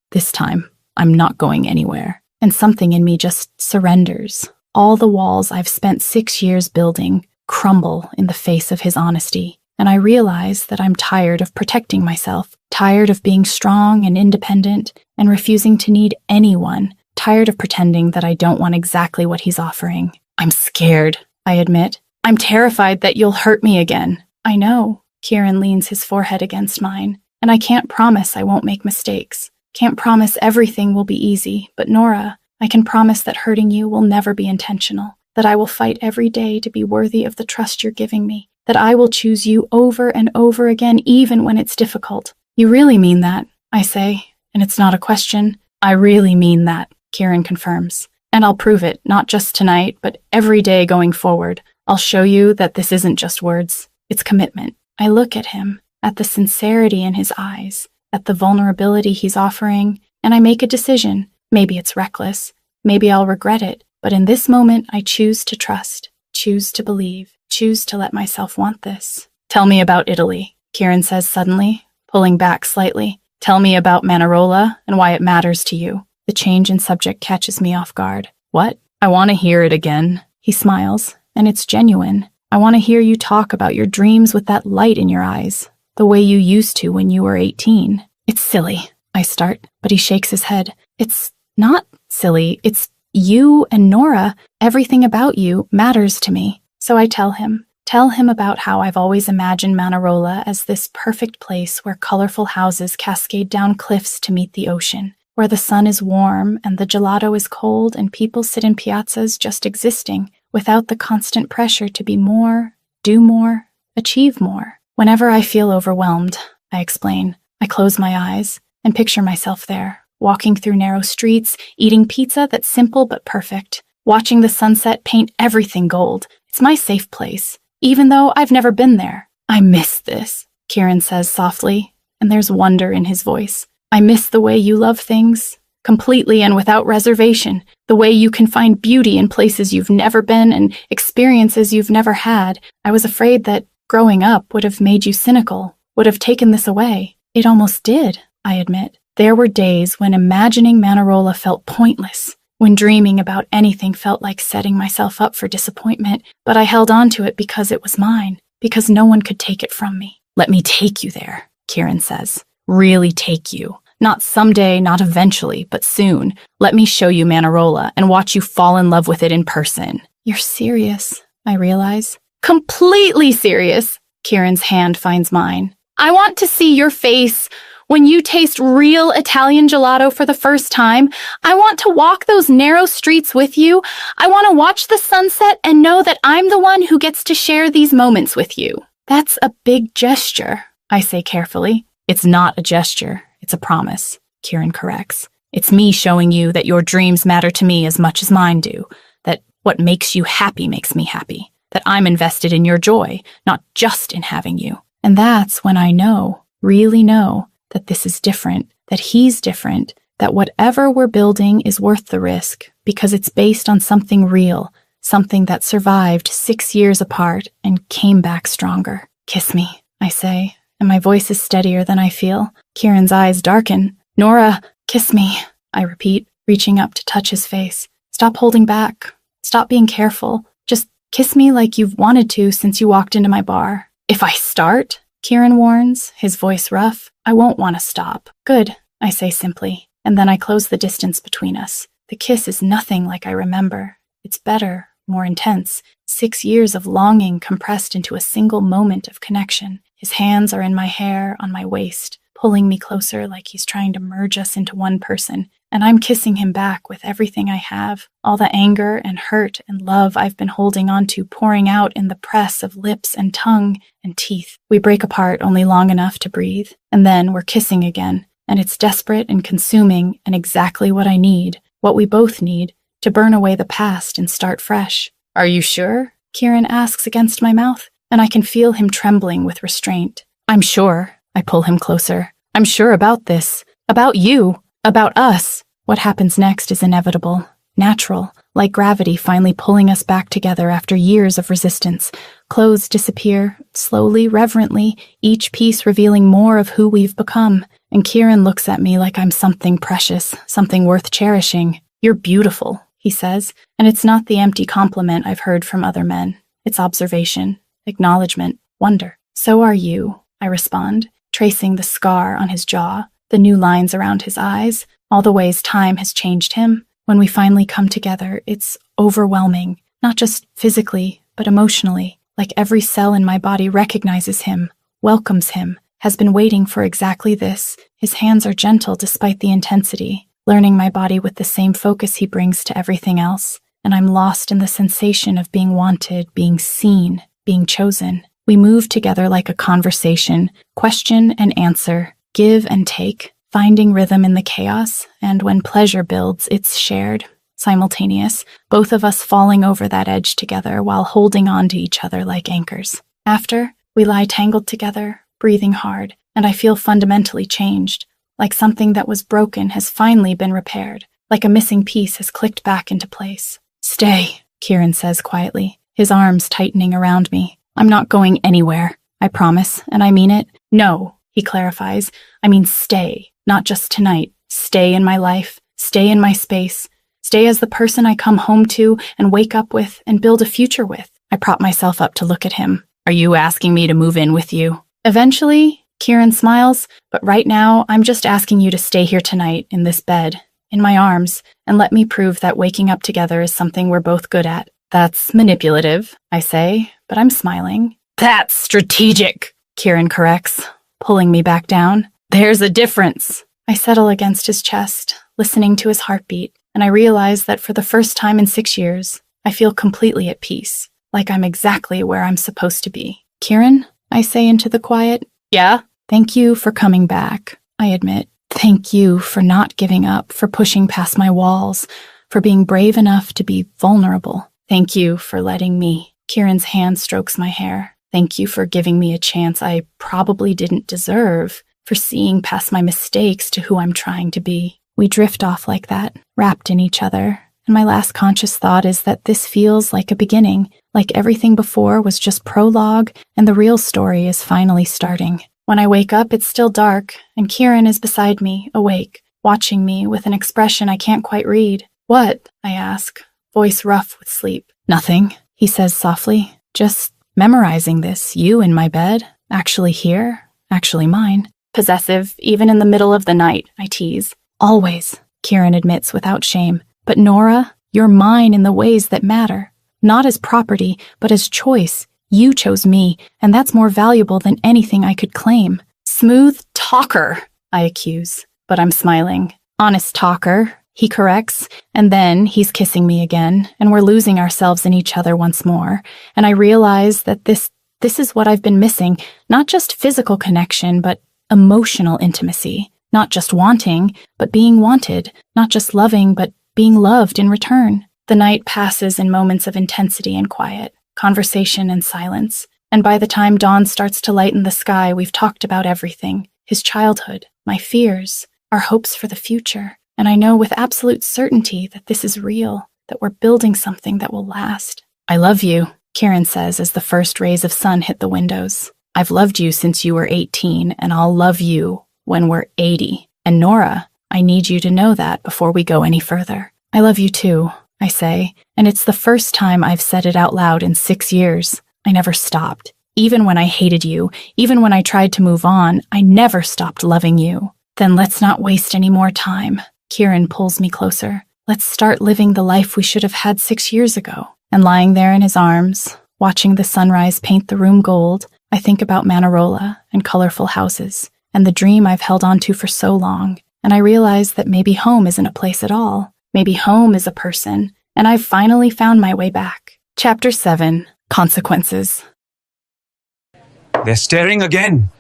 I'm not going anywhere. And something in me just surrenders. All the walls I've spent 6 years building crumble in the face of his honesty. And I realize that I'm tired of protecting myself, tired of being strong and independent and refusing to need anyone, tired of pretending that I don't want exactly what he's offering. I'm scared, I admit. I'm terrified that you'll hurt me again. I know, Kieran leans his forehead against mine, and I can't promise I won't make mistakes. Can't promise everything will be easy, but Nora, I can promise that hurting you will never be intentional, that I will fight every day to be worthy of the trust you're giving me, that I will choose you over and over again even when it's difficult. You really mean that, I say, and it's not a question. I really mean that, Kieran confirms. And I'll prove it, not just tonight, but every day going forward. I'll show you that this isn't just words, it's commitment. I look at him, at the sincerity in his eyes, at the vulnerability he's offering, and I make a decision. Maybe it's reckless, maybe I'll regret it, but in this moment I choose to trust, choose to believe, choose to let myself want this. Tell me about Italy, Kieran says suddenly, pulling back slightly. Tell me about Manarola and why it matters to you. The change in subject catches me off guard. What? I want to hear it again. He smiles, and it's genuine. I want to hear you talk about your dreams with that light in your eyes, the way you used to when you were 18. It's silly, I start, but he shakes his head. It's not silly, it's You and Nora, everything about you matters to me. So I tell him about how I've always imagined Manarola as this perfect place where colorful houses cascade down cliffs to meet the ocean, where the sun is warm and the gelato is cold and people sit in piazzas just existing without the constant pressure to be more, do more, achieve more. Whenever I feel overwhelmed, I explain, I close my eyes and picture myself there, walking through narrow streets, eating pizza that's simple but perfect, watching the sunset paint everything gold. It's my safe place, even though I've never been there. I miss this, Kieran says softly, and there's wonder in his voice. I miss the way you love things, completely and without reservation, the way you can find beauty in places you've never been and experiences you've never had. I was afraid that growing up would have made you cynical, would have taken this away. It almost did, I admit. There were days when imagining Manarola felt pointless, when dreaming about anything felt like setting myself up for disappointment, but I held on to it because it was mine, because no one could take it from me. Let me take you there, Kieran says. Really take you. Not someday, not eventually, but soon. Let me show you Manarola and watch you fall in love with it in person. You're serious, I realize. Completely serious. Kieran's hand finds mine. I want to see your face when you taste real Italian gelato for the first time. I want to walk those narrow streets with you. I want to watch the sunset and know that I'm the one who gets to share these moments with you. That's a big gesture, I say carefully. It's not a gesture, it's a promise, Kieran corrects. It's me showing you that your dreams matter to me as much as mine do, that what makes you happy makes me happy, that I'm invested in your joy, not just in having you. And that's when I know, really know, that this is different, that he's different, that whatever we're building is worth the risk because it's based on something real, something that survived 6 years apart and came back stronger. Kiss me, I say, and my voice is steadier than I feel. Kieran's eyes darken. Nora, kiss me, I repeat, reaching up to touch his face. Stop holding back. Stop being careful. Just kiss me like you've wanted to since you walked into my bar. If I start, Kieran warns, his voice rough, I won't want to stop. Good, I say simply, and then I close the distance between us. The kiss is nothing like I remember. It's better, more intense. 6 years of longing compressed into a single moment of connection. His hands are in my hair, on my waist, pulling me closer like he's trying to merge us into one person. And I'm kissing him back with everything I have, all the anger and hurt and love I've been holding on to pouring out in the press of lips and tongue and teeth. We break apart only long enough to breathe, and then we're kissing again, and it's desperate and consuming and exactly what I need, what we both need, to burn away the past and start fresh. Are you sure? Kieran asks against my mouth, and I can feel him trembling with restraint. I'm sure. I pull him closer. I'm sure about this, about you. About us. What happens next is inevitable, natural, like gravity finally pulling us back together after years of resistance. Clothes disappear, slowly, reverently, each piece revealing more of who we've become. And Kieran looks at me like I'm something precious, something worth cherishing. You're beautiful, he says, and it's not the empty compliment I've heard from other men. It's observation, acknowledgement, wonder. So are you, I respond, tracing the scar on his jaw, the new lines around his eyes, all the ways time has changed him. When we finally come together, it's overwhelming, not just physically, but emotionally, like every cell in my body recognizes him, welcomes him, has been waiting for exactly this. His hands are gentle despite the intensity, learning my body with the same focus he brings to everything else, and I'm lost in the sensation of being wanted, being seen, being chosen. We move together like a conversation, question and answer, give and take, finding rhythm in the chaos, and when pleasure builds, it's shared, simultaneous, both of us falling over that edge together while holding on to each other like anchors. After, we lie tangled together, breathing hard, and I feel fundamentally changed, like something that was broken has finally been repaired, like a missing piece has clicked back into place. Stay, Kieran says quietly, his arms tightening around me. I'm not going anywhere, I promise, and I mean it. No, he clarifies, I mean stay, not just tonight. Stay in my life, stay in my space, stay as the person I come home to and wake up with and build a future with. I prop myself up to look at him. Are you asking me to move in with you? Eventually, Kieran smiles, but right now I'm just asking you to stay here tonight in this bed, in my arms, and let me prove that waking up together is something we're both good at. That's manipulative, I say, but I'm smiling. That's strategic, Kieran corrects, pulling me back down. There's a difference. I settle against his chest, listening to his heartbeat, and I realize that for the first time in 6 years, I feel completely at peace, like I'm exactly where I'm supposed to be. Kieran, I say into the quiet. Yeah? Thank you for coming back, I admit. Thank you for not giving up, for pushing past my walls, for being brave enough to be vulnerable. Thank you for letting me. Kieran's hand strokes my hair. Thank you for giving me a chance I probably didn't deserve, for seeing past my mistakes to who I'm trying to be. We drift off like that, wrapped in each other, and my last conscious thought is that this feels like a beginning, like everything before was just prologue, and the real story is finally starting. When I wake up, it's still dark, and Kieran is beside me, awake, watching me with an expression I can't quite read. What? I ask, voice rough with sleep. Nothing, he says softly. Just memorizing this, you in my bed, actually here, actually mine. Possessive, even in the middle of the night, I tease. Always, Kieran admits without shame. But Nora, you're mine in the ways that matter. Not as property, but as choice. You chose me, and that's more valuable than anything I could claim. Smooth talker, I accuse, but I'm smiling. Honest talker, he corrects, and then he's kissing me again, and we're losing ourselves in each other once more, and I realize that this is what I've been missing, not just physical connection, but emotional intimacy, not just wanting, but being wanted, not just loving, but being loved in return. The night passes in moments of intensity and quiet, conversation and silence, and by the time dawn starts to lighten the sky, we've talked about everything. His childhood, my fears, our hopes for the future, and I know with absolute certainty that this is real, that we're building something that will last. I love you, Kieran says as the first rays of sun hit the windows. I've loved you since you were 18, and I'll love you when we're 80. And Nora, I need you to know that before we go any further. I love you too, I say, and it's the first time I've said it out loud in 6 years. I never stopped. Even when I hated you, even when I tried to move on, I never stopped loving you. Then let's not waste any more time. Kieran pulls me closer. Let's start living the life we should have had 6 years ago. And lying there in his arms, watching the sunrise paint the room gold, I think about Manarola and colorful houses, and the dream I've held on to for so long. And I realize that maybe home isn't a place at all. Maybe home is a person, and I've finally found my way back. Chapter 7, Consequences. They're staring again.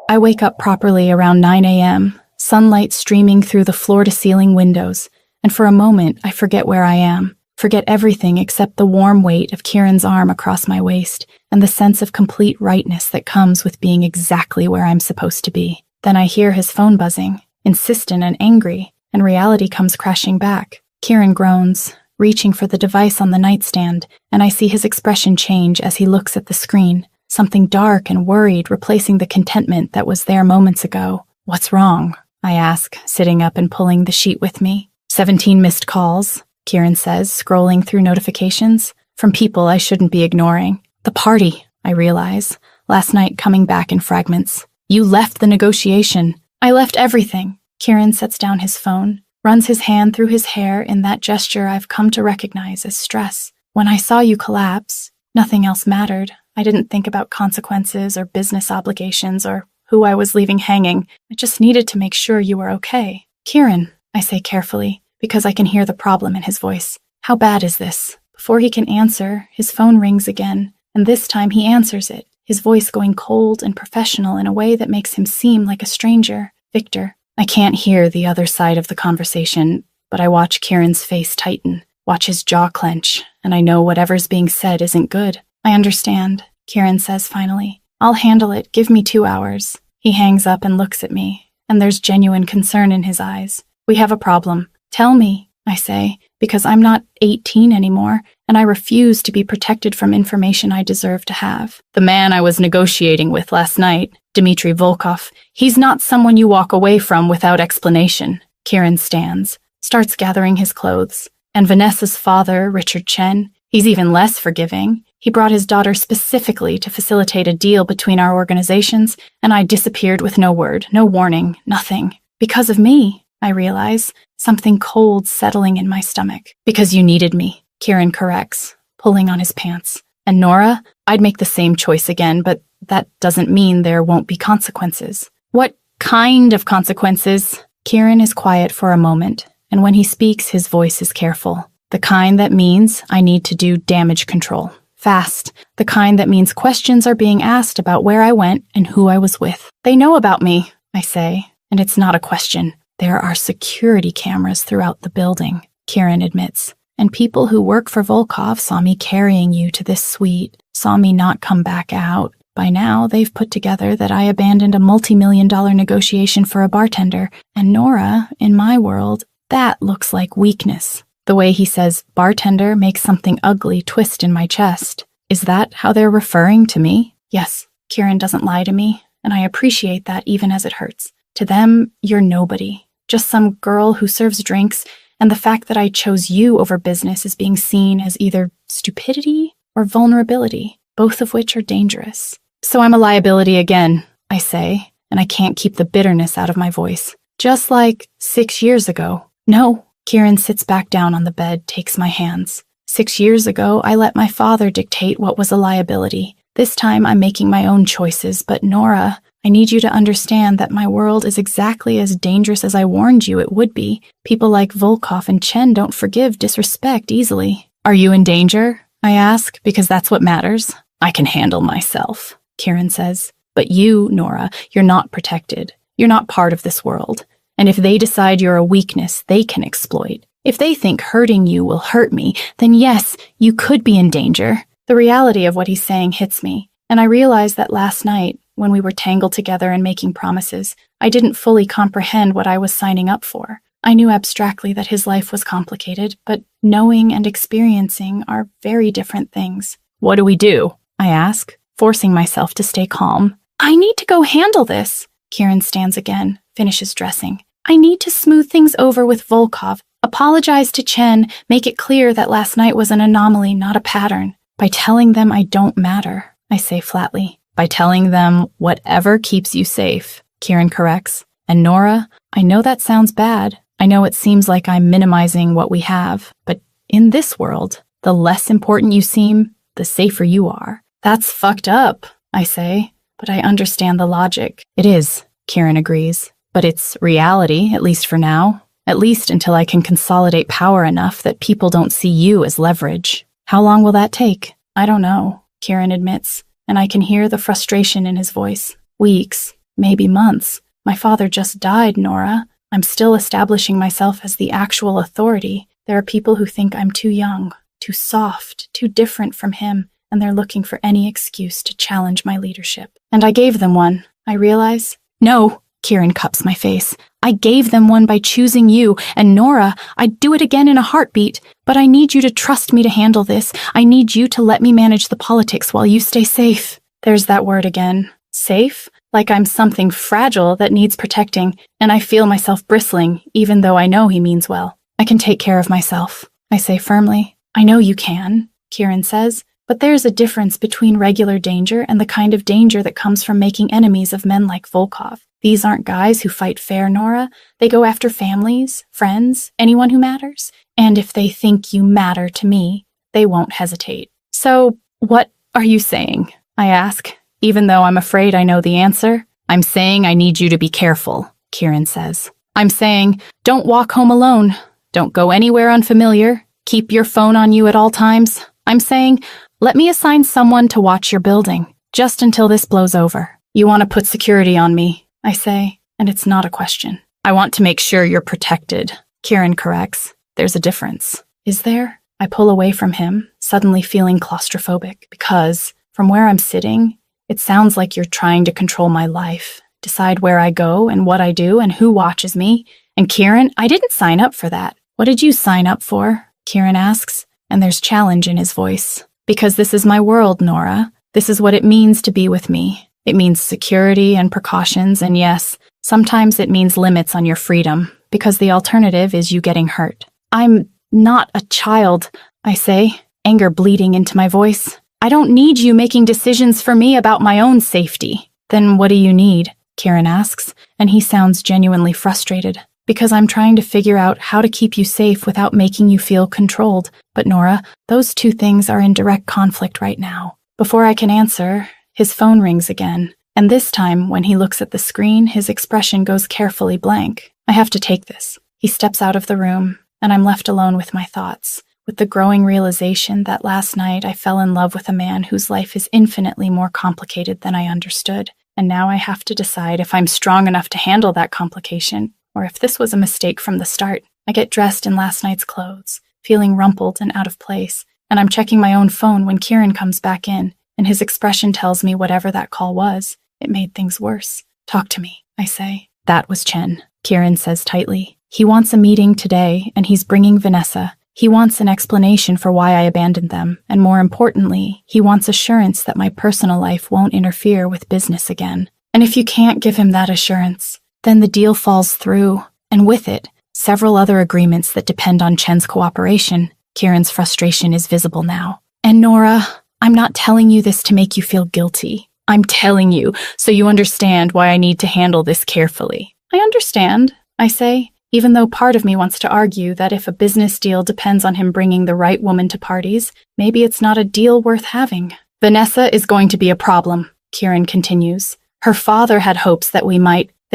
I wake up properly around 9 a.m., sunlight streaming through the floor-to-ceiling windows, and for a moment I forget where I am, forget everything except the warm weight of Kieran's arm across my waist and the sense of complete rightness that comes with being exactly where I'm supposed to be. Then I hear his phone buzzing, insistent and angry, and reality comes crashing back. Kieran groans, reaching for the device on the nightstand, and I see his expression change as he looks at the screen, something dark and worried replacing the contentment that was there moments ago. What's wrong? I ask, sitting up and pulling the sheet with me. 17 missed calls, Kieran says, scrolling through notifications, from people I shouldn't be ignoring. The party, I realize, last night coming back in fragments. You left the negotiation. I left everything. Kieran sets down his phone, runs his hand through his hair in that gesture I've come to recognize as stress. When I saw you collapse, nothing else mattered. I didn't think about consequences or business obligations or who I was leaving hanging. I just needed to make sure you were okay. Kieran, I say carefully, because I can hear the problem in his voice. How bad is this? Before he can answer, his phone rings again, and this time he answers it, his voice going cold and professional in a way that makes him seem like a stranger. Victor. I can't hear the other side of the conversation, but I watch Kieran's face tighten, watch his jaw clench, and I know whatever's being said isn't good. I understand, Kieran says finally. I'll handle it. Give me 2 hours. He hangs up and looks at me, and there's genuine concern in his eyes. We have a problem. Tell me, I say, because I'm not 18 anymore, and I refuse to be protected from information I deserve to have. The man I was negotiating with last night, Dmitry Volkov, he's not someone you walk away from without explanation. Kieran stands, starts gathering his clothes. And Vanessa's father, Richard Chen, he's even less forgiving. He brought his daughter specifically to facilitate a deal between our organizations, and I disappeared with no word, no warning, nothing. Because of me. I realize, something cold settling in my stomach. Because you needed me, Kieran corrects, pulling on his pants. And Nora, I'd make the same choice again, but that doesn't mean there won't be consequences. What kind of consequences? Kieran is quiet for a moment, and when he speaks, his voice is careful. The kind that means I need to do damage control. Fast. The kind that means questions are being asked about where I went and who I was with. They know about me, I say, and it's not a question. There are security cameras throughout the building, Kieran admits. And people who work for Volkov saw me carrying you to this suite, saw me not come back out. By now, they've put together that I abandoned a multi-million-dollar negotiation for a bartender. And Nora, in my world, that looks like weakness. The way he says bartender makes something ugly twist in my chest. Is that how they're referring to me? Yes, Kieran doesn't lie to me, and I appreciate that even as it hurts. To them, you're nobody. Just some girl who serves drinks, and the fact that I chose you over business is being seen as either stupidity or vulnerability, both of which are dangerous. So I'm a liability again, I say, and I can't keep the bitterness out of my voice. Just like 6 years ago. No, Kieran sits back down on the bed, takes my hands. 6 years ago, I let my father dictate what was a liability. This time, I'm making my own choices, but Nora, I need you to understand that my world is exactly as dangerous as I warned you it would be. People like Volkov and Chen don't forgive disrespect easily. Are you in danger? I ask, because that's what matters. I can handle myself, Kieran says. But you, Nora, you're not protected. You're not part of this world. And if they decide you're a weakness, they can exploit. If they think hurting you will hurt me, then yes, you could be in danger. The reality of what he's saying hits me, and I realize that last night, when we were tangled together and making promises, I didn't fully comprehend what I was signing up for. I knew abstractly that his life was complicated, but knowing and experiencing are very different things. What do we do? I ask, forcing myself to stay calm. I need to go handle this. Kieran stands again, finishes dressing. I need to smooth things over with Volkov, apologize to Chen, make it clear that last night was an anomaly, not a pattern. By telling them I don't matter, I say flatly. By telling them whatever keeps you safe, Kieran corrects. And Nora, I know that sounds bad. I know it seems like I'm minimizing what we have, but in this world, the less important you seem, the safer you are. That's fucked up, I say, but I understand the logic. It is, Kieran agrees, but it's reality, at least for now. At least until I can consolidate power enough that people don't see you as leverage. How long will that take? I don't know, Kieran admits, and I can hear the frustration in his voice. Weeks, maybe months. My father just died, Nora. I'm still establishing myself as the actual authority. There are people who think I'm too young, too soft, too different from him, and they're looking for any excuse to challenge my leadership. And I gave them one, I realize. No, Kieran cups my face. I gave them one by choosing you, and Nora, I'd do it again in a heartbeat. But I need you to trust me to handle this. I need you to let me manage the politics while you stay safe. There's that word again. Safe? Like I'm something fragile that needs protecting, and I feel myself bristling, even though I know he means well. I can take care of myself, I say firmly. I know you can, Kieran says, but there's a difference between regular danger and the kind of danger that comes from making enemies of men like Volkov. These aren't guys who fight fair, Nora. They go after families, friends, anyone who matters. And if they think you matter to me, they won't hesitate. So, what are you saying? I ask, even though I'm afraid I know the answer. I'm saying I need you to be careful, Kieran says. I'm saying, don't walk home alone. Don't go anywhere unfamiliar. Keep your phone on you at all times. I'm saying, let me assign someone to watch your building, just until this blows over. You want to put security on me, I say, and it's not a question. I want to make sure you're protected, Kieran corrects. There's a difference. Is there? I pull away from him, suddenly feeling claustrophobic, because, from where I'm sitting, it sounds like you're trying to control my life, decide where I go and what I do and who watches me. And Kieran, I didn't sign up for that. What did you sign up for? Kieran asks, and there's challenge in his voice. Because this is my world, Nora. This is what it means to be with me. It means security and precautions, and yes, sometimes it means limits on your freedom, because the alternative is you getting hurt. I'm not a child, I say, anger bleeding into my voice. I don't need you making decisions for me about my own safety. Then what do you need? Kieran asks, and he sounds genuinely frustrated. Because I'm trying to figure out how to keep you safe without making you feel controlled. But Nora, those two things are in direct conflict right now. Before I can answer, his phone rings again. And this time, when he looks at the screen, his expression goes carefully blank. I have to take this. He steps out of the room, and I'm left alone with my thoughts, with the growing realization that last night I fell in love with a man whose life is infinitely more complicated than I understood. And now I have to decide if I'm strong enough to handle that complication, or if this was a mistake from the start. I get dressed in last night's clothes, feeling rumpled and out of place, and I'm checking my own phone when Kieran comes back in, and his expression tells me whatever that call was, it made things worse. Talk to me, I say. That was Chen, Kieran says tightly. He wants a meeting today, and he's bringing Vanessa. He wants an explanation for why I abandoned them, and more importantly, he wants assurance that my personal life won't interfere with business again. And if you can't give him that assurance, then the deal falls through, and with it, several other agreements that depend on Chen's cooperation. Kieran's frustration is visible now. And Nora, I'm not telling you this to make you feel guilty. I'm telling you so you understand why I need to handle this carefully. I understand, I say, even though part of me wants to argue that if a business deal depends on him bringing the right woman to parties, maybe it's not a deal worth having. Vanessa is going to be a problem, Kieran continues. Her father had hopes that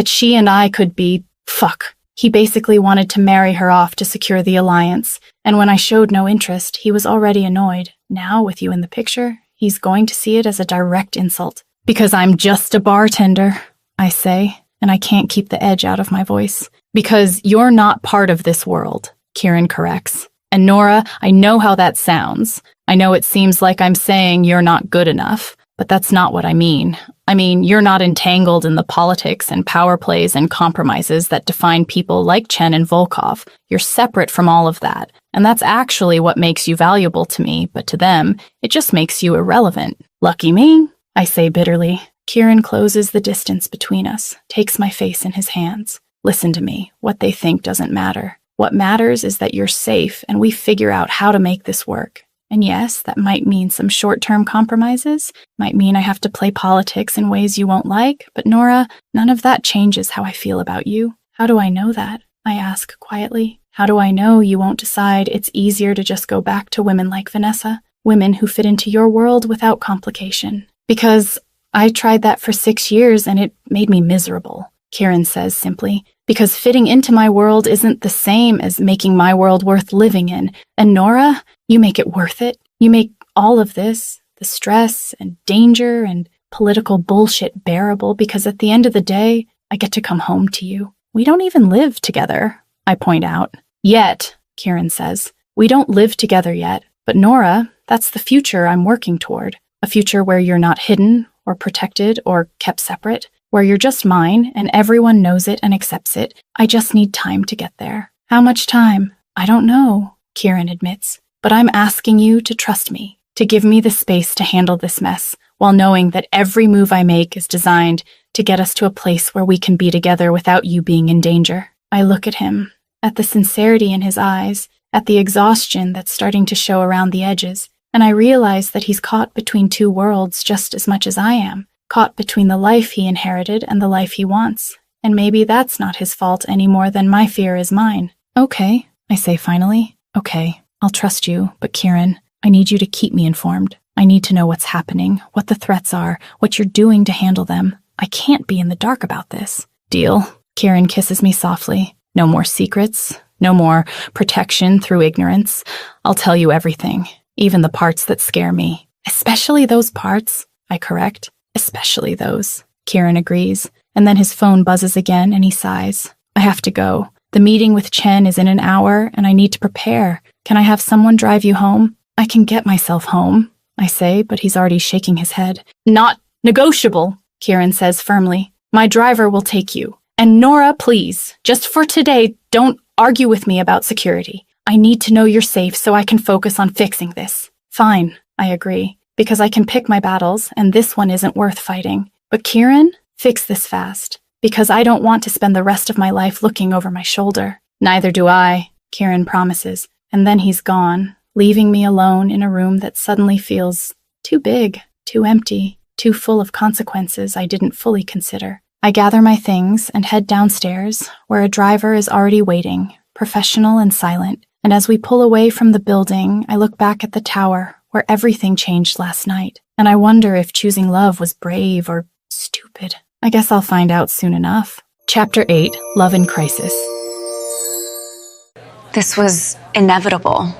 she and I could be, He basically wanted to marry her off to secure the alliance, and when I showed no interest, he was already annoyed. Now, with you in the picture, he's going to see it as a direct insult. Because I'm just a bartender, I say, and I can't keep the edge out of my voice. Because you're not part of this world, Kieran corrects. And Nora, I know how that sounds. I know it seems like I'm saying you're not good enough, but that's not what I mean. I mean, you're not entangled in the politics and power plays and compromises that define people like Chen and Volkov. You're separate from all of that, and that's actually what makes you valuable to me, but to them, it just makes you irrelevant. Lucky me, I say bitterly. Kieran closes the distance between us, takes my face in his hands. Listen to me, what they think doesn't matter. What matters is that you're safe and we figure out how to make this work. And yes, that might mean some short-term compromises, might mean I have to play politics in ways you won't like, but Nora, none of that changes how I feel about you. How do I know that? I ask quietly. How do I know you won't decide it's easier to just go back to women like Vanessa, women who fit into your world without complication? Because I tried that for 6 years and it made me miserable, Kieran says simply. Because fitting into my world isn't the same as making my world worth living in. And Nora, you make it worth it. You make all of this, the stress and danger and political bullshit bearable because at the end of the day, I get to come home to you. We don't even live together, I point out. Yet, Kieran says. We don't live together yet. But Nora, that's the future I'm working toward. A future where you're not hidden or protected or kept separate. Where you're just mine and everyone knows it and accepts it. I just need time to get there. How much time? I don't know, Kieran admits. But I'm asking you to trust me, to give me the space to handle this mess, while knowing that every move I make is designed to get us to a place where we can be together without you being in danger. I look at him, at the sincerity in his eyes, at the exhaustion that's starting to show around the edges, and I realize that he's caught between two worlds just as much as I am. Caught between the life he inherited and the life he wants. And maybe that's not his fault any more than my fear is mine. Okay, I say finally. Okay, I'll trust you, but Kieran, I need you to keep me informed. I need to know what's happening, what the threats are, what you're doing to handle them. I can't be in the dark about this. Deal. Kieran kisses me softly. No more secrets. No more protection through ignorance. I'll tell you everything, even the parts that scare me. Especially those parts, I correct. Especially those. Kieran agrees, and then his phone buzzes again and he sighs. I have to go. The meeting with Chen is in an hour and I need to prepare. Can I have someone drive you home? I can get myself home, I say, but he's already shaking his head. Not negotiable, Kieran says firmly. My driver will take you. And Nora, please, just for today, don't argue with me about security. I need to know you're safe so I can focus on fixing this. Fine, I agree. Because I can pick my battles, and this one isn't worth fighting. But Kieran, fix this fast. Because I don't want to spend the rest of my life looking over my shoulder. Neither do I, Kieran promises. And then he's gone, leaving me alone in a room that suddenly feels too big, too empty, too full of consequences I didn't fully consider. I gather my things and head downstairs, where a driver is already waiting, professional and silent. And as we pull away from the building, I look back at the tower, where everything changed last night. And I wonder if choosing love was brave or stupid. I guess I'll find out soon enough. Chapter 8, Love in Crisis. This was inevitable.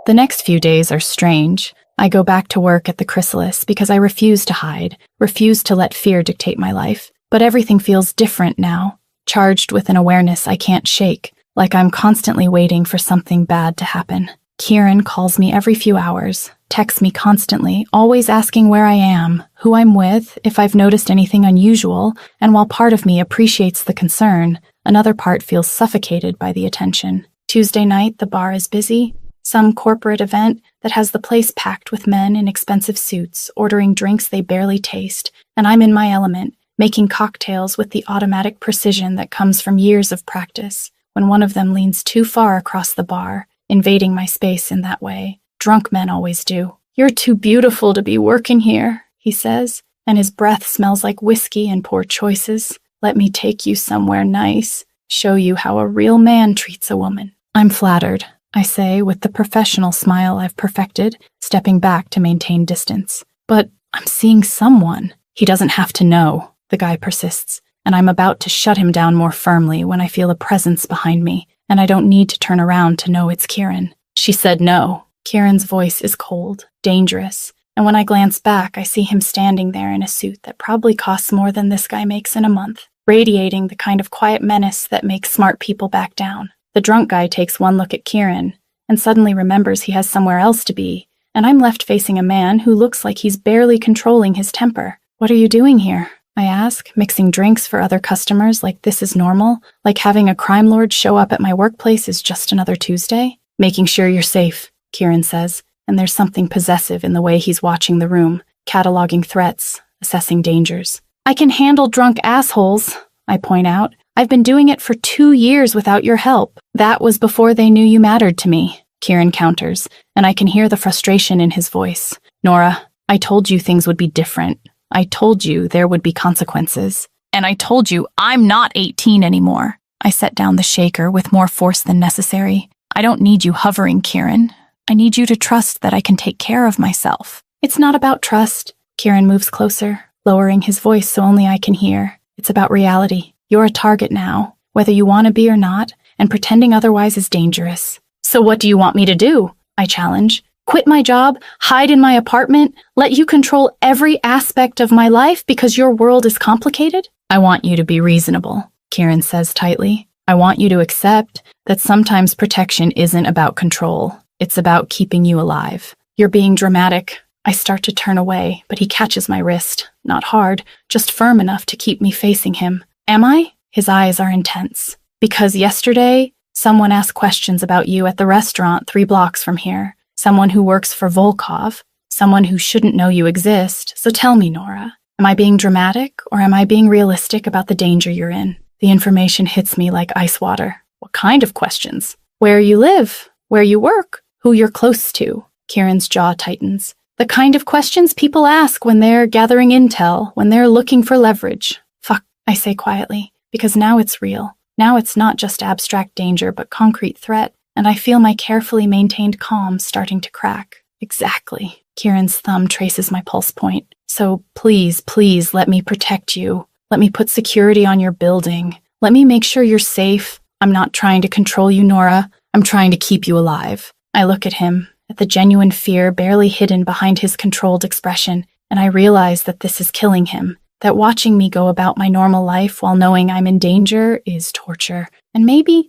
The next few days are strange. I go back to work at the Chrysalis because I refuse to hide, refuse to let fear dictate my life. But everything feels different now, charged with an awareness I can't shake, like I'm constantly waiting for something bad to happen. Kieran calls me every few hours, texts me constantly, always asking where I am, who I'm with, if I've noticed anything unusual, and while part of me appreciates the concern, another part feels suffocated by the attention. Tuesday night, the bar is busy. Some corporate event that has the place packed with men in expensive suits, ordering drinks they barely taste, and I'm in my element, making cocktails with the automatic precision that comes from years of practice, when one of them leans too far across the bar, invading my space in that way. Drunk men always do. "You're too beautiful to be working here," he says, and his breath smells like whiskey and poor choices. "Let me take you somewhere nice, show you how a real man treats a woman." I'm flattered, I say with the professional smile I've perfected, stepping back to maintain distance. "But I'm seeing someone." "He doesn't have to know," the guy persists, and I'm about to shut him down more firmly when I feel a presence behind me, and I don't need to turn around to know it's Kieran. "She said no." Kieran's voice is cold, dangerous, and when I glance back, I see him standing there in a suit that probably costs more than this guy makes in a month, radiating the kind of quiet menace that makes smart people back down. The drunk guy takes one look at Kieran, and suddenly remembers he has somewhere else to be, and I'm left facing a man who looks like he's barely controlling his temper. "What are you doing here?" I ask, mixing drinks for other customers like this is normal, like having a crime lord show up at my workplace is just another Tuesday. "Making sure you're safe," Kieran says, and there's something possessive in the way he's watching the room, cataloging threats, assessing dangers. "I can handle drunk assholes," I point out. "I've been doing it for 2 years without your help." "That was before they knew you mattered to me," Kieran counters, and I can hear the frustration in his voice. "Nora, I told you things would be different. I told you there would be consequences. And I told you I'm not 18 anymore." I set down the shaker with more force than necessary. "I don't need you hovering, Kieran. I need you to trust that I can take care of myself." "It's not about trust." Kieran moves closer, lowering his voice so only I can hear. "It's about reality. You're a target now, whether you want to be or not, and pretending otherwise is dangerous." "So what do you want me to do?" I challenge. "Quit my job, hide in my apartment, let you control every aspect of my life because your world is complicated?" "I want you to be reasonable," Kieran says tightly. "I want you to accept that sometimes protection isn't about control. It's about keeping you alive." "You're being dramatic." I start to turn away, but he catches my wrist, not hard, just firm enough to keep me facing him. "Am I?" His eyes are intense. "Because yesterday, someone asked questions about you at the restaurant 3 blocks from here. Someone who works for Volkov, someone who shouldn't know you exist. So tell me, Nora, am I being dramatic or am I being realistic about the danger you're in?" The information hits me like ice water. "What kind of questions?" "Where you live, where you work, who you're close to." Kieran's jaw tightens. "The kind of questions people ask when they're gathering intel, when they're looking for leverage." "Fuck," I say quietly, because now it's real. Now it's not just abstract danger, but concrete threat. And I feel my carefully maintained calm starting to crack. "Exactly." Kieran's thumb traces my pulse point. "So please, please let me protect you. Let me put security on your building. Let me make sure you're safe. I'm not trying to control you, Nora. I'm trying to keep you alive." I look at him, at the genuine fear barely hidden behind his controlled expression, and I realize that this is killing him. That watching me go about my normal life while knowing I'm in danger is torture. And maybe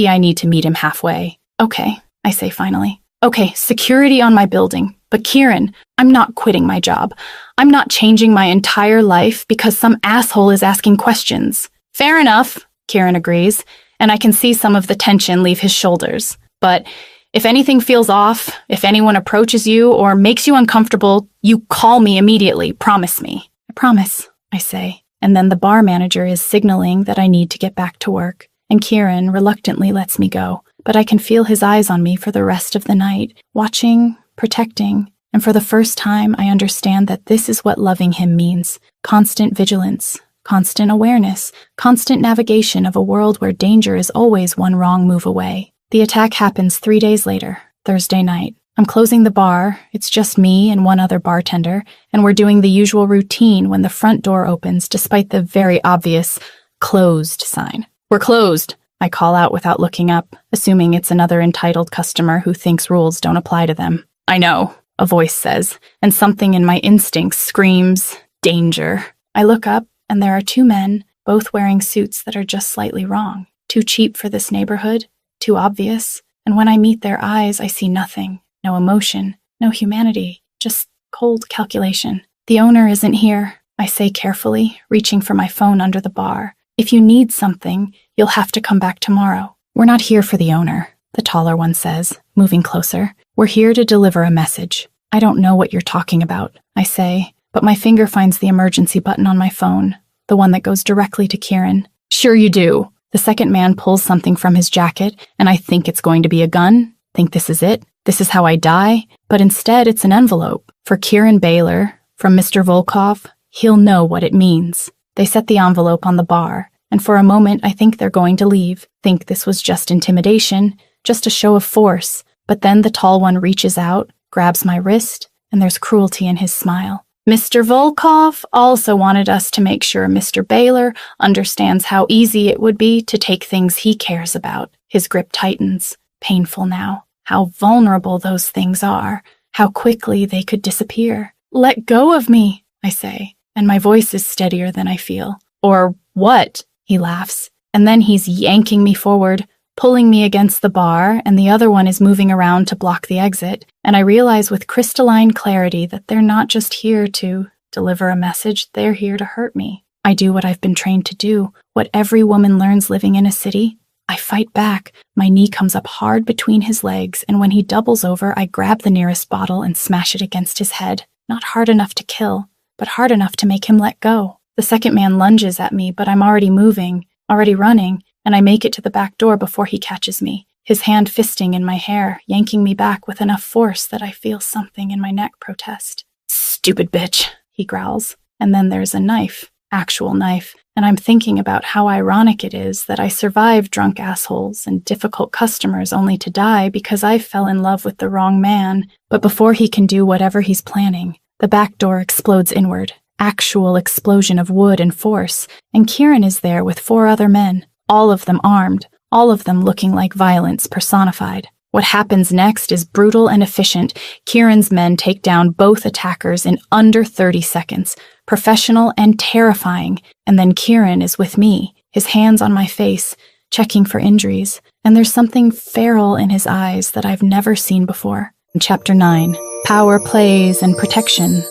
I need to meet him halfway. "Okay," I say finally. "Okay, security on my building. But Kieran, I'm not quitting my job. I'm not changing my entire life because some asshole is asking questions." "Fair enough," Kieran agrees, and I can see some of the tension leave his shoulders. "But if anything feels off, if anyone approaches you or makes you uncomfortable, you call me immediately. Promise me." "I promise," I say, and then the bar manager is signaling that I need to get back to work, and Kieran reluctantly lets me go, but I can feel his eyes on me for the rest of the night, watching, protecting, and for the first time I understand that this is what loving him means. Constant vigilance, constant awareness, constant navigation of a world where danger is always one wrong move away. The attack happens 3 days later, Thursday night. I'm closing the bar, it's just me and one other bartender, and we're doing the usual routine when the front door opens despite the very obvious closed sign. We're closed, I call out without looking up, assuming it's another entitled customer who thinks rules don't apply to them. I know, a voice says, and something in my instincts screams, danger. I look up, and there are 2 men, both wearing suits that are just slightly wrong. Too cheap for this neighborhood, too obvious, and when I meet their eyes, I see nothing. No emotion, no humanity, just cold calculation. The owner isn't here, I say carefully, reaching for my phone under the bar. If you need something, you'll have to come back tomorrow. We're not here for the owner, the taller one says, moving closer. We're here to deliver a message. I don't know what you're talking about, I say, but my finger finds the emergency button on my phone, the one that goes directly to Kieran. Sure you do. The second man pulls something from his jacket, and I think it's going to be a gun, think this is it. This is how I die, but instead it's an envelope. For Kieran Baylor, from Mr. Volkov, he'll know what it means. They set the envelope on the bar, and for a moment I think they're going to leave, think this was just intimidation, just a show of force, but then the tall one reaches out, grabs my wrist, and there's cruelty in his smile. Mr. Volkov also wanted us to make sure Mr. Baylor understands how easy it would be to take things he cares about. His grip tightens, painful now. How vulnerable those things are, how quickly they could disappear. Let go of me, I say, and my voice is steadier than I feel. Or what? He laughs, and then he's yanking me forward, pulling me against the bar, and the other one is moving around to block the exit, and I realize with crystalline clarity that they're not just here to deliver a message, they're here to hurt me. I do what I've been trained to do, what every woman learns living in a city. I fight back. My knee comes up hard between his legs, and when he doubles over, I grab the nearest bottle and smash it against his head. Not hard enough to kill, but hard enough to make him let go. The second man lunges at me, but I'm already moving, already running, and I make it to the back door before he catches me, his hand fisting in my hair, yanking me back with enough force that I feel something in my neck protest. Stupid bitch, he growls. And then there's a knife, actual knife, and I'm thinking about how ironic it is that I survived drunk assholes and difficult customers only to die because I fell in love with the wrong man. But before he can do whatever he's planning, the back door explodes inward, actual explosion of wood and force, and Kieran is there with 4 other men, all of them armed, all of them looking like violence personified. What happens next is brutal and efficient. Kieran's men take down both attackers in under 30 seconds, professional and terrifying, and then Kieran is with me, his hands on my face, checking for injuries, and there's something feral in his eyes that I've never seen before. In Chapter 9, Power Plays and Protection.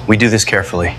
We do this carefully.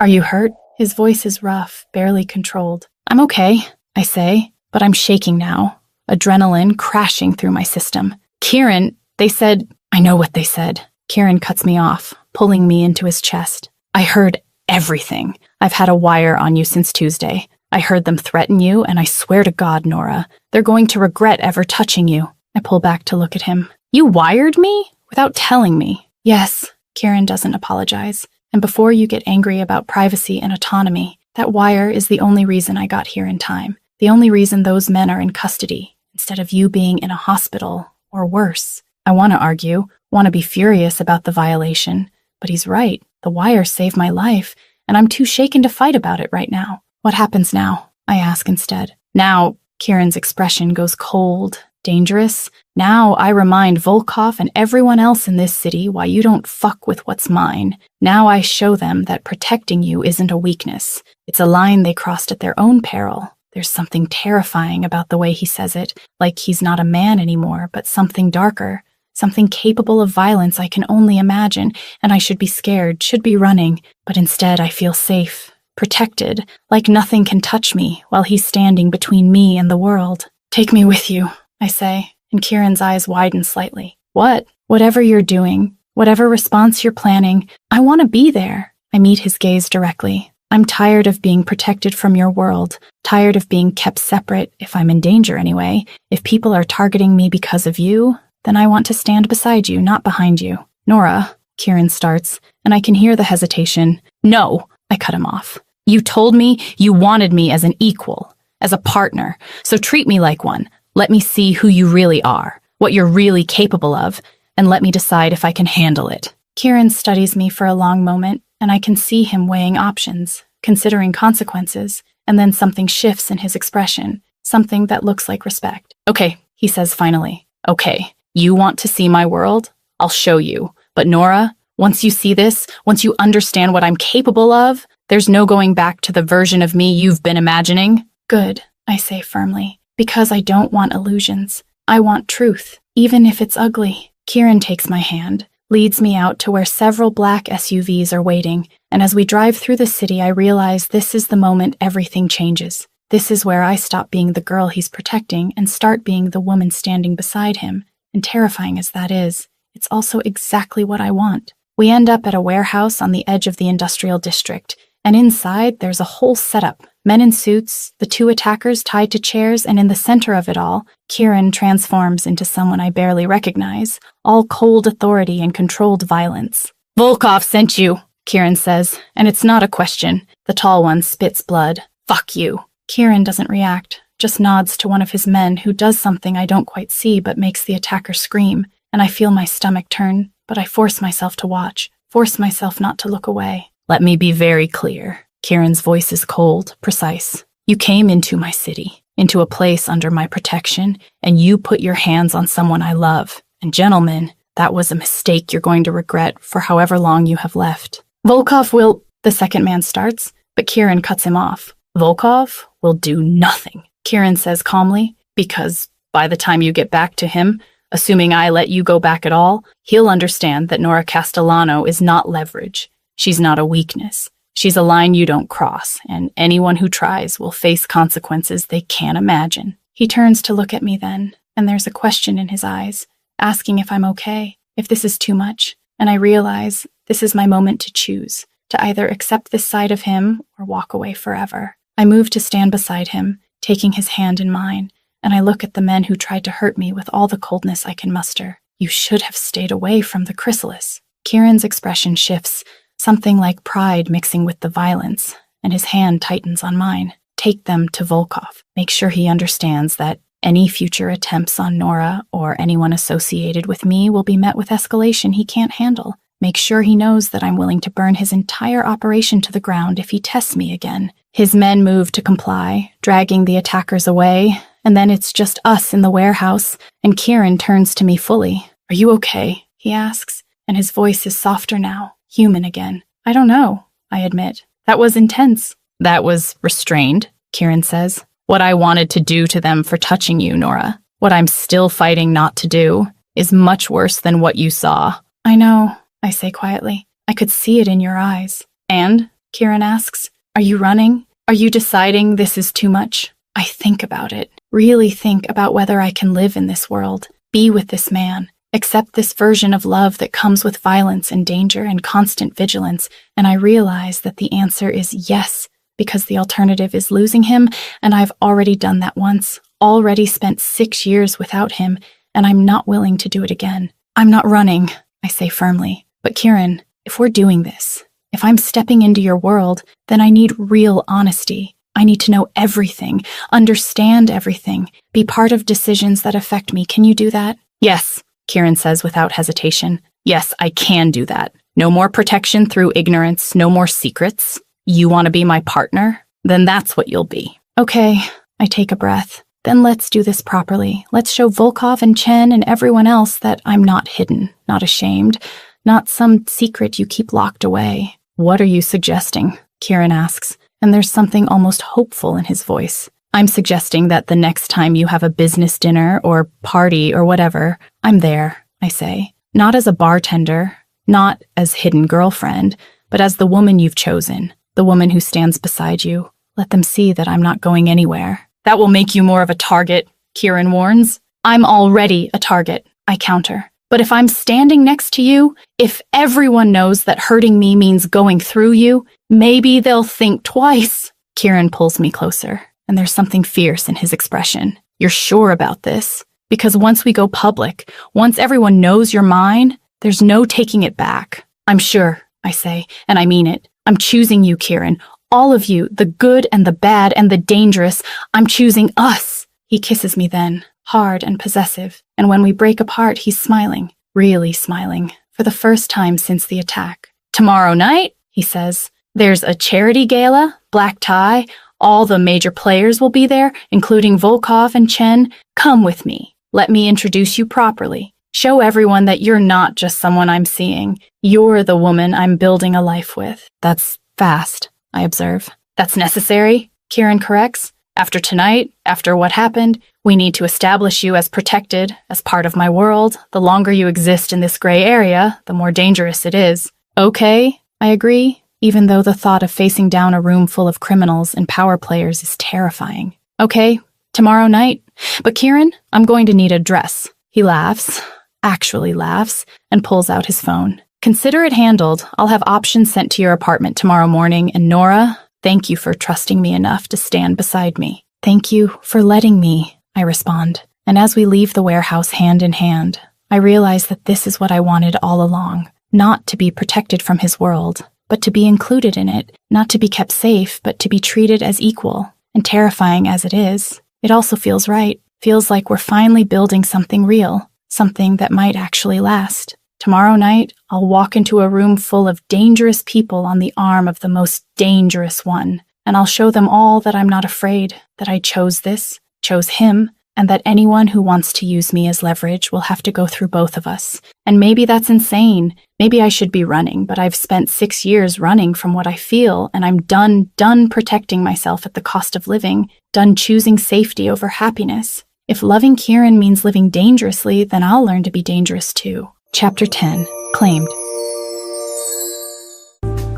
Are you hurt? His voice is rough, barely controlled. I'm okay, I say, but I'm shaking now, adrenaline crashing through my system. Kieran, they said, I know what they said. Kieran cuts me off, pulling me into his chest. I heard everything. I've had a wire on you since Tuesday. I heard them threaten you, and I swear to God, Nora, they're going to regret ever touching you. I pull back to look at him. You wired me? Without telling me. Yes, Kieran doesn't apologize. And before you get angry about privacy and autonomy, that wire is the only reason I got here in time. The only reason those men are in custody, instead of you being in a hospital, or worse. I want to argue, want to be furious about the violation, but he's right. The wire saved my life, and I'm too shaken to fight about it right now. What happens now? I ask instead. Now, Kieran's expression goes cold, dangerous. Now I remind Volkov and everyone else in this city why you don't fuck with what's mine. Now I show them that protecting you isn't a weakness. It's a line they crossed at their own peril. There's something terrifying about the way he says it, like he's not a man anymore, but something darker, something capable of violence I can only imagine, and I should be scared, should be running, but instead I feel safe, protected, like nothing can touch me while he's standing between me and the world. Take me with you, I say, and Kieran's eyes widen slightly. What? Whatever you're doing, whatever response you're planning, I want to be there. I meet his gaze directly. I'm tired of being protected from your world, tired of being kept separate, if I'm in danger anyway. If people are targeting me because of you, then I want to stand beside you, not behind you. Nora, Kieran starts, and I can hear the hesitation. No, I cut him off. You told me you wanted me as an equal, as a partner, so treat me like one. Let me see who you really are, what you're really capable of, and let me decide if I can handle it. Kieran studies me for a long moment, and I can see him weighing options, considering consequences, and then something shifts in his expression, something that looks like respect. Okay, he says finally. Okay, you want to see my world? I'll show you. But Nora, once you see this, once you understand what I'm capable of, there's no going back to the version of me you've been imagining. Good, I say firmly, because I don't want illusions. I want truth, even if it's ugly. Kieran takes my hand, leads me out to where several black SUVs are waiting, and as we drive through the city, I realize this is the moment everything changes. This is where I stop being the girl he's protecting and start being the woman standing beside him, and terrifying as that is, it's also exactly what I want. We end up at a warehouse on the edge of the industrial district, and inside there's a whole setup. Men in suits, the two attackers tied to chairs, and in the center of it all, Kieran transforms into someone I barely recognize, all cold authority and controlled violence. Volkov sent you, Kieran says, and it's not a question. The tall one spits blood. Fuck you. Kieran doesn't react, just nods to one of his men who does something I don't quite see but makes the attacker scream, and I feel my stomach turn, but I force myself to watch, force myself not to look away. Let me be very clear. Kieran's voice is cold, precise. You came into my city, into a place under my protection, and you put your hands on someone I love. And gentlemen, that was a mistake you're going to regret for however long you have left. Volkov will, the second man starts, but Kieran cuts him off. Volkov will do nothing, Kieran says calmly, because by the time you get back to him, assuming I let you go back at all, he'll understand that Nora Castellano is not leverage. She's not a weakness. She's a line you don't cross, and anyone who tries will face consequences they can't imagine. He turns to look at me then, and there's a question in his eyes, asking if I'm okay, if this is too much, and I realize this is my moment to choose, to either accept this side of him or walk away forever. I move to stand beside him, taking his hand in mine, and I look at the men who tried to hurt me with all the coldness I can muster. You should have stayed away from the chrysalis. Kieran's expression shifts, something like pride mixing with the violence, and his hand tightens on mine. Take them to Volkov. Make sure he understands that any future attempts on Nora or anyone associated with me will be met with escalation he can't handle. Make sure he knows that I'm willing to burn his entire operation to the ground if he tests me again. His men move to comply, dragging the attackers away, and then it's just us in the warehouse, and Kieran turns to me fully. Are you okay? He asks, and his voice is softer now. Human again. I don't know, I admit. That was intense. That was restrained, Kieran says. What I wanted to do to them for touching you, Nora, what I'm still fighting not to do, is much worse than what you saw. I know, I say quietly. I could see it in your eyes. And, Kieran asks, are you running? Are you deciding this is too much? I think about it. Really think about whether I can live in this world, be with this man, accept this version of love that comes with violence and danger and constant vigilance, and I realize that the answer is yes, because the alternative is losing him, and I've already done that once, already spent 6 years without him, and I'm not willing to do it again. I'm not running, I say firmly. But Kieran, if we're doing this, if I'm stepping into your world, then I need real honesty. I need to know everything, understand everything, be part of decisions that affect me. Can you do that? Yes, Kieran says without hesitation. Yes, I can do that. No more protection through ignorance, no more secrets. You want to be my partner? Then that's what you'll be. Okay, I take a breath. Then let's do this properly. Let's show Volkov and Chen and everyone else that I'm not hidden, not ashamed, not some secret you keep locked away. What are you suggesting? Kieran asks, and there's something almost hopeful in his voice. I'm suggesting that the next time you have a business dinner or party or whatever, I'm there, I say. Not as a bartender, not as hidden girlfriend, but as the woman you've chosen, the woman who stands beside you. Let them see that I'm not going anywhere. That will make you more of a target, Kieran warns. I'm already a target, I counter. But if I'm standing next to you, if everyone knows that hurting me means going through you, maybe they'll think twice. Kieran pulls me closer, and there's something fierce in his expression. You're sure about this? Because once we go public, once everyone knows you're mine, there's no taking it back. I'm sure, I say, and I mean it. I'm choosing you, Kieran, All of you, the good and the bad and the dangerous, I'm choosing us. He kisses me then, hard and possessive, and when we break apart, he's smiling, really smiling, for the first time since the attack. Tomorrow night, he says, there's a charity gala, black tie, all the major players will be there, including Volkov and Chen. Come with me. Let me introduce you properly. Show everyone that you're not just someone I'm seeing. You're the woman I'm building a life with. That's fast, I observe. That's necessary, Kieran corrects. After tonight, after what happened, we need to establish you as protected, as part of my world. The longer you exist in this gray area, the more dangerous it is. Okay, I agree, even though the thought of facing down a room full of criminals and power players is terrifying. Okay, tomorrow night. But Kieran, I'm going to need a dress. He laughs, actually laughs, and pulls out his phone. Consider it handled. I'll have options sent to your apartment tomorrow morning, and Nora, thank you for trusting me enough to stand beside me. Thank you for letting me, I respond. And as we leave the warehouse hand in hand, I realize that this is what I wanted all along. Not to be protected from his world, but to be included in it. Not to be kept safe, but to be treated as equal. And terrifying as it is, it also feels right. Feels like we're finally building something real. Something that might actually last. Tomorrow night, I'll walk into a room full of dangerous people on the arm of the most dangerous one, and I'll show them all that I'm not afraid, that I chose this, chose him, and that anyone who wants to use me as leverage will have to go through both of us. And maybe that's insane. Maybe I should be running, but I've spent 6 years running from what I feel, and I'm done protecting myself at the cost of living, done choosing safety over happiness. If loving Kieran means living dangerously, then I'll learn to be dangerous too. Chapter 10. Claimed.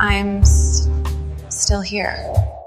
I'm still here.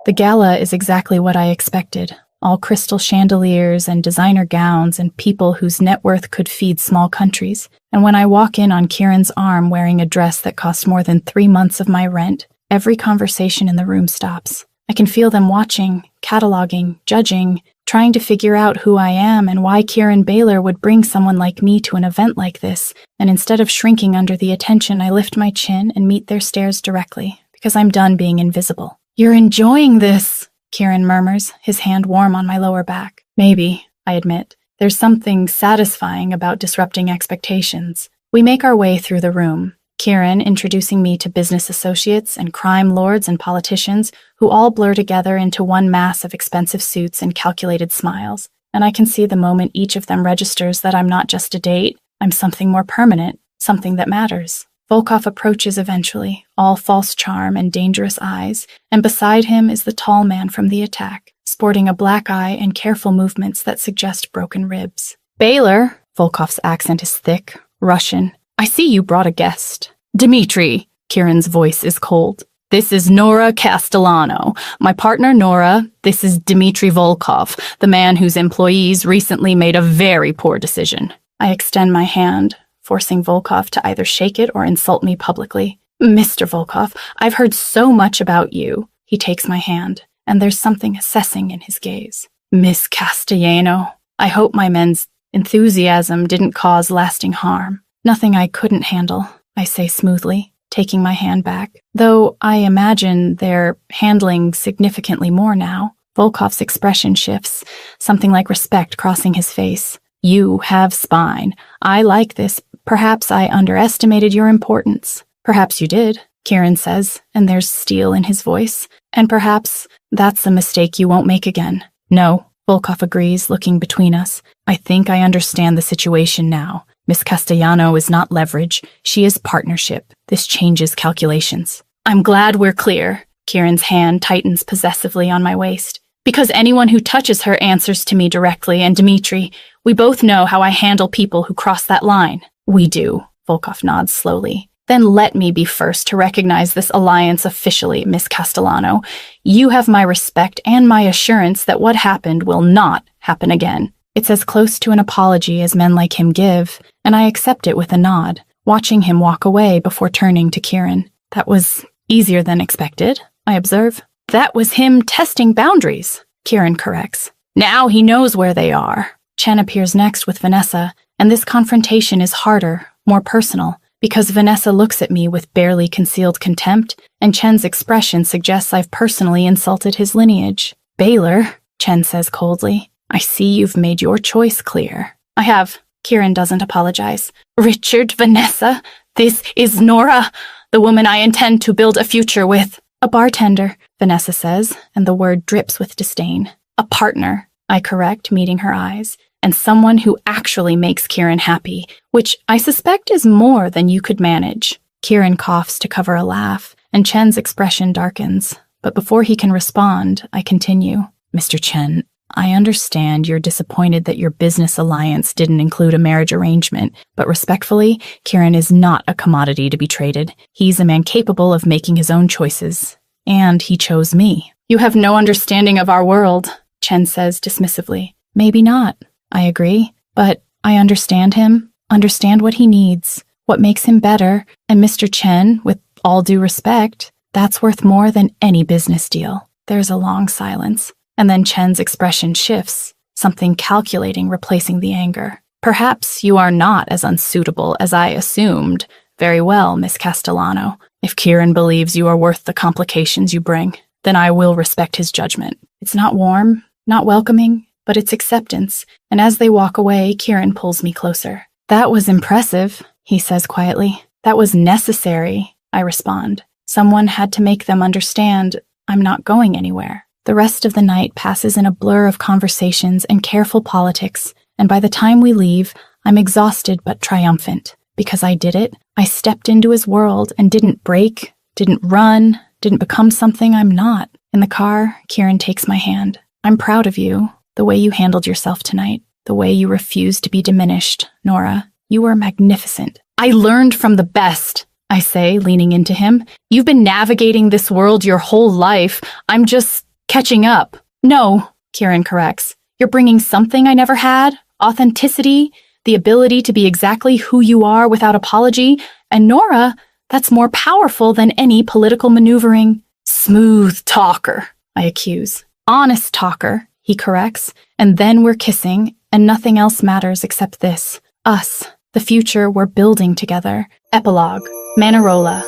The gala is exactly what I expected. All crystal chandeliers and designer gowns and people whose net worth could feed small countries. And when I walk in on Kieran's arm wearing a dress that cost more than 3 months of my rent, every conversation in the room stops. I can feel them watching, cataloging, judging, trying to figure out who I am and why Kieran Baylor would bring someone like me to an event like this. And instead of shrinking under the attention, I lift my chin and meet their stares directly, because I'm done being invisible. You're enjoying this, Kieran murmurs, his hand warm on my lower back. Maybe, I admit. There's something satisfying about disrupting expectations. We make our way through the room. Kieran introducing me to business associates and crime lords and politicians who all blur together into one mass of expensive suits and calculated smiles. And I can see the moment each of them registers that I'm not just a date, I'm something more permanent, something that matters. Volkov approaches eventually, all false charm and dangerous eyes, and beside him is the tall man from the attack, sporting a black eye and careful movements that suggest broken ribs. Baylor, Volkov's accent is thick, Russian. I see you brought a guest. Dmitri, Kieran's voice is cold. This is Nora Castellano. My partner Nora, this is Dmitri Volkov, the man whose employees recently made a very poor decision. I extend my hand, forcing Volkov to either shake it or insult me publicly. Mr. Volkov, I've heard so much about you. He takes my hand, and there's something assessing in his gaze. Miss Castellano, I hope my men's enthusiasm didn't cause lasting harm. Nothing I couldn't handle, I say smoothly, taking my hand back. Though I imagine they're handling significantly more now. Volkov's expression shifts, something like respect crossing his face. You have spine. I like this. Perhaps I underestimated your importance. Perhaps you did, Kieran says, and there's steel in his voice. And perhaps that's a mistake you won't make again. No, Volkov agrees, looking between us. I think I understand the situation now. Miss Castellano is not leverage. She is partnership. This changes calculations. I'm glad we're clear. Kieran's hand tightens possessively on my waist. Because anyone who touches her answers to me directly, and Dmitri, we both know how I handle people who cross that line. We do, Volkov nods slowly. Then let me be first to recognize this alliance officially, Miss Castellano. You have my respect and my assurance that what happened will not happen again. It's as close to an apology as men like him give, and I accept it with a nod, watching him walk away before turning to Kieran. That was easier than expected, I observe. That was him testing boundaries, Kieran corrects. Now he knows where they are. Chen appears next with Vanessa, and this confrontation is harder, more personal, Because Vanessa looks at me with barely concealed contempt, and Chen's expression suggests I've personally insulted his lineage. Baylor, Chen says coldly, I see you've made your choice clear. I have. Kieran doesn't apologize. Richard, Vanessa, this is Nora, the woman I intend to build a future with. A bartender, Vanessa says, and the word drips with disdain. A partner, I correct, meeting her eyes, and someone who actually makes Kieran happy, which I suspect is more than you could manage. Kieran coughs to cover a laugh, and Chen's expression darkens. But before he can respond, I continue. Mr. Chen, I understand you're disappointed that your business alliance didn't include a marriage arrangement, but respectfully, Kieran is not a commodity to be traded. He's a man capable of making his own choices. And he chose me. You have no understanding of our world, Chen says dismissively. Maybe not, I agree, but I understand him, understand what he needs, what makes him better, and Mr. Chen, with all due respect, that's worth more than any business deal. There's a long silence. And then Chen's expression shifts, something calculating replacing the anger. Perhaps you are not as unsuitable as I assumed. Very well, Miss Castellano. If Kieran believes you are worth the complications you bring, then I will respect his judgment. It's not warm, not welcoming, but it's acceptance. And as they walk away, Kieran pulls me closer. That was impressive, he says quietly. That was necessary, I respond. Someone had to make them understand I'm not going anywhere. The rest of the night passes in a blur of conversations and careful politics, and by the time we leave, I'm exhausted but triumphant. Because I did it, I stepped into his world and didn't break, didn't run, didn't become something I'm not. In the car, Kieran takes my hand. I'm proud of you, the way you handled yourself tonight, the way you refused to be diminished, Nora. You were magnificent. I learned from the best, I say, leaning into him. You've been navigating this world your whole life. I'm just catching up. No, Kieran corrects. You're bringing something I never had, authenticity, the ability to be exactly who you are without apology, and Nora, that's more powerful than any political maneuvering. Smooth talker, I accuse. Honest talker, he corrects, and then we're kissing, and nothing else matters except this. Us, the future we're building together. Epilogue, Manarola.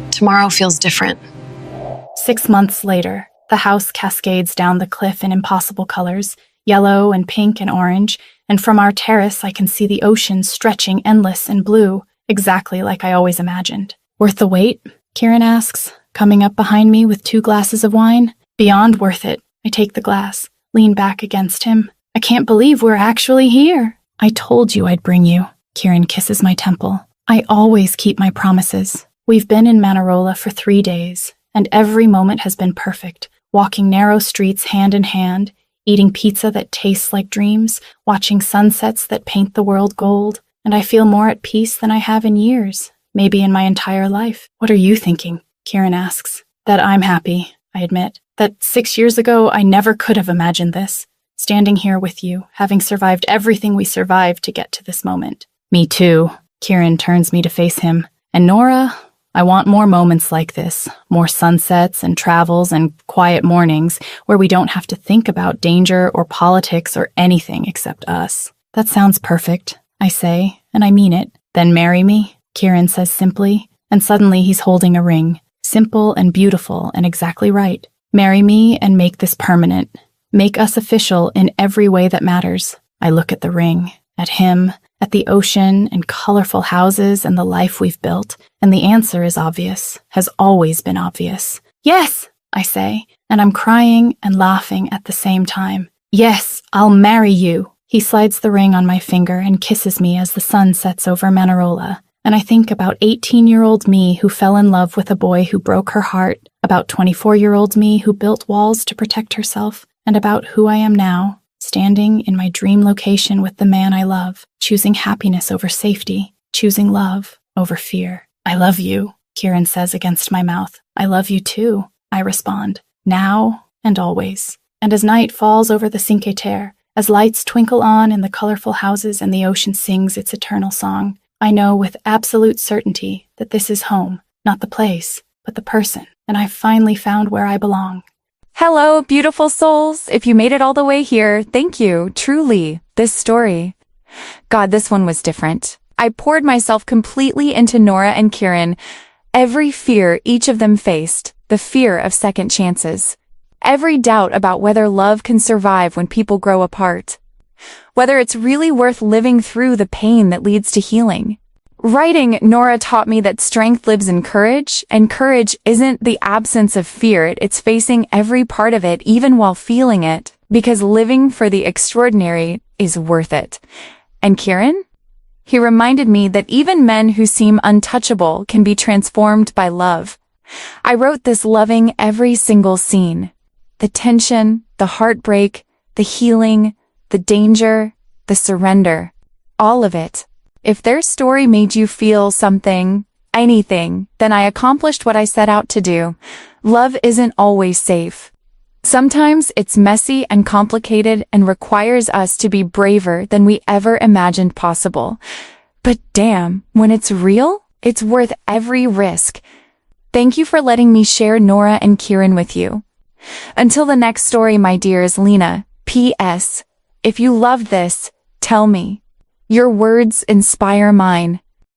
Tomorrow feels different. 6 months later, the house cascades down the cliff in impossible colors, yellow and pink and orange, and from our terrace I can see the ocean stretching endless and blue, exactly like I always imagined. Worth the wait? Kieran asks, coming up behind me with 2 glasses of wine. Beyond worth it. I take the glass, lean back against him. I can't believe we're actually here. I told you I'd bring you. Kieran kisses my temple. I always keep my promises. We've been in Manarola for 3 days. And every moment has been perfect, walking narrow streets hand in hand, eating pizza that tastes like dreams, watching sunsets that paint the world gold, and I feel more at peace than I have in years, maybe in my entire life. What are you thinking? Kieran asks. That I'm happy, I admit. That 6 years ago I never could have imagined this, standing here with you, having survived everything we survived to get to this moment. Me too. Kieran turns me to face him. And Nora, I want more moments like this, more sunsets and travels and quiet mornings where we don't have to think about danger or politics or anything except us. That sounds perfect, I say, and I mean it. Then marry me, Kieran says simply, and suddenly he's holding a ring. Simple and beautiful and exactly right. Marry me and make this permanent. Make us official in every way that matters. I look at the ring, at him, at the ocean and colorful houses and the life we've built, and the answer is obvious, has always been obvious. Yes, I say, and I'm crying and laughing at the same time. Yes, I'll marry you. He slides the ring on my finger and kisses me as the sun sets over Manarola, and I think about 18-year-old me who fell in love with a boy who broke her heart, about 24-year-old me who built walls to protect herself, and about who I am now, standing in my dream location with the man I love, choosing happiness over safety, choosing love over fear. I love you, Kieran says against my mouth. I love you too, I respond, now and always. And as night falls over the Cinque Terre, as lights twinkle on in the colorful houses and the ocean sings its eternal song, I know with absolute certainty that this is home, not the place, but the person, and I've finally found where I belong. Hello, beautiful souls. If you made it all the way here, thank you, truly. This story. God, this one was different. I poured myself completely into Nora and Kieran. Every fear each of them faced, the fear of second chances. Every doubt about whether love can survive when people grow apart. Whether it's really worth living through the pain that leads to healing. Writing, Nora taught me that strength lives in courage, and courage isn't the absence of fear, it's facing every part of it even while feeling it, because living for the extraordinary is worth it. And Kieran? He reminded me that even men who seem untouchable can be transformed by love. I wrote this loving every single scene. The tension, the heartbreak, the healing, the danger, the surrender. All of it. If their story made you feel something, anything, then I accomplished what I set out to do. Love isn't always safe. Sometimes it's messy and complicated and requires us to be braver than we ever imagined possible. But damn, when it's real, it's worth every risk. Thank you for letting me share Nora and Kieran with you. Until the next story, my dears, Lena. P.S. If you loved this, tell me. Your words inspire mine.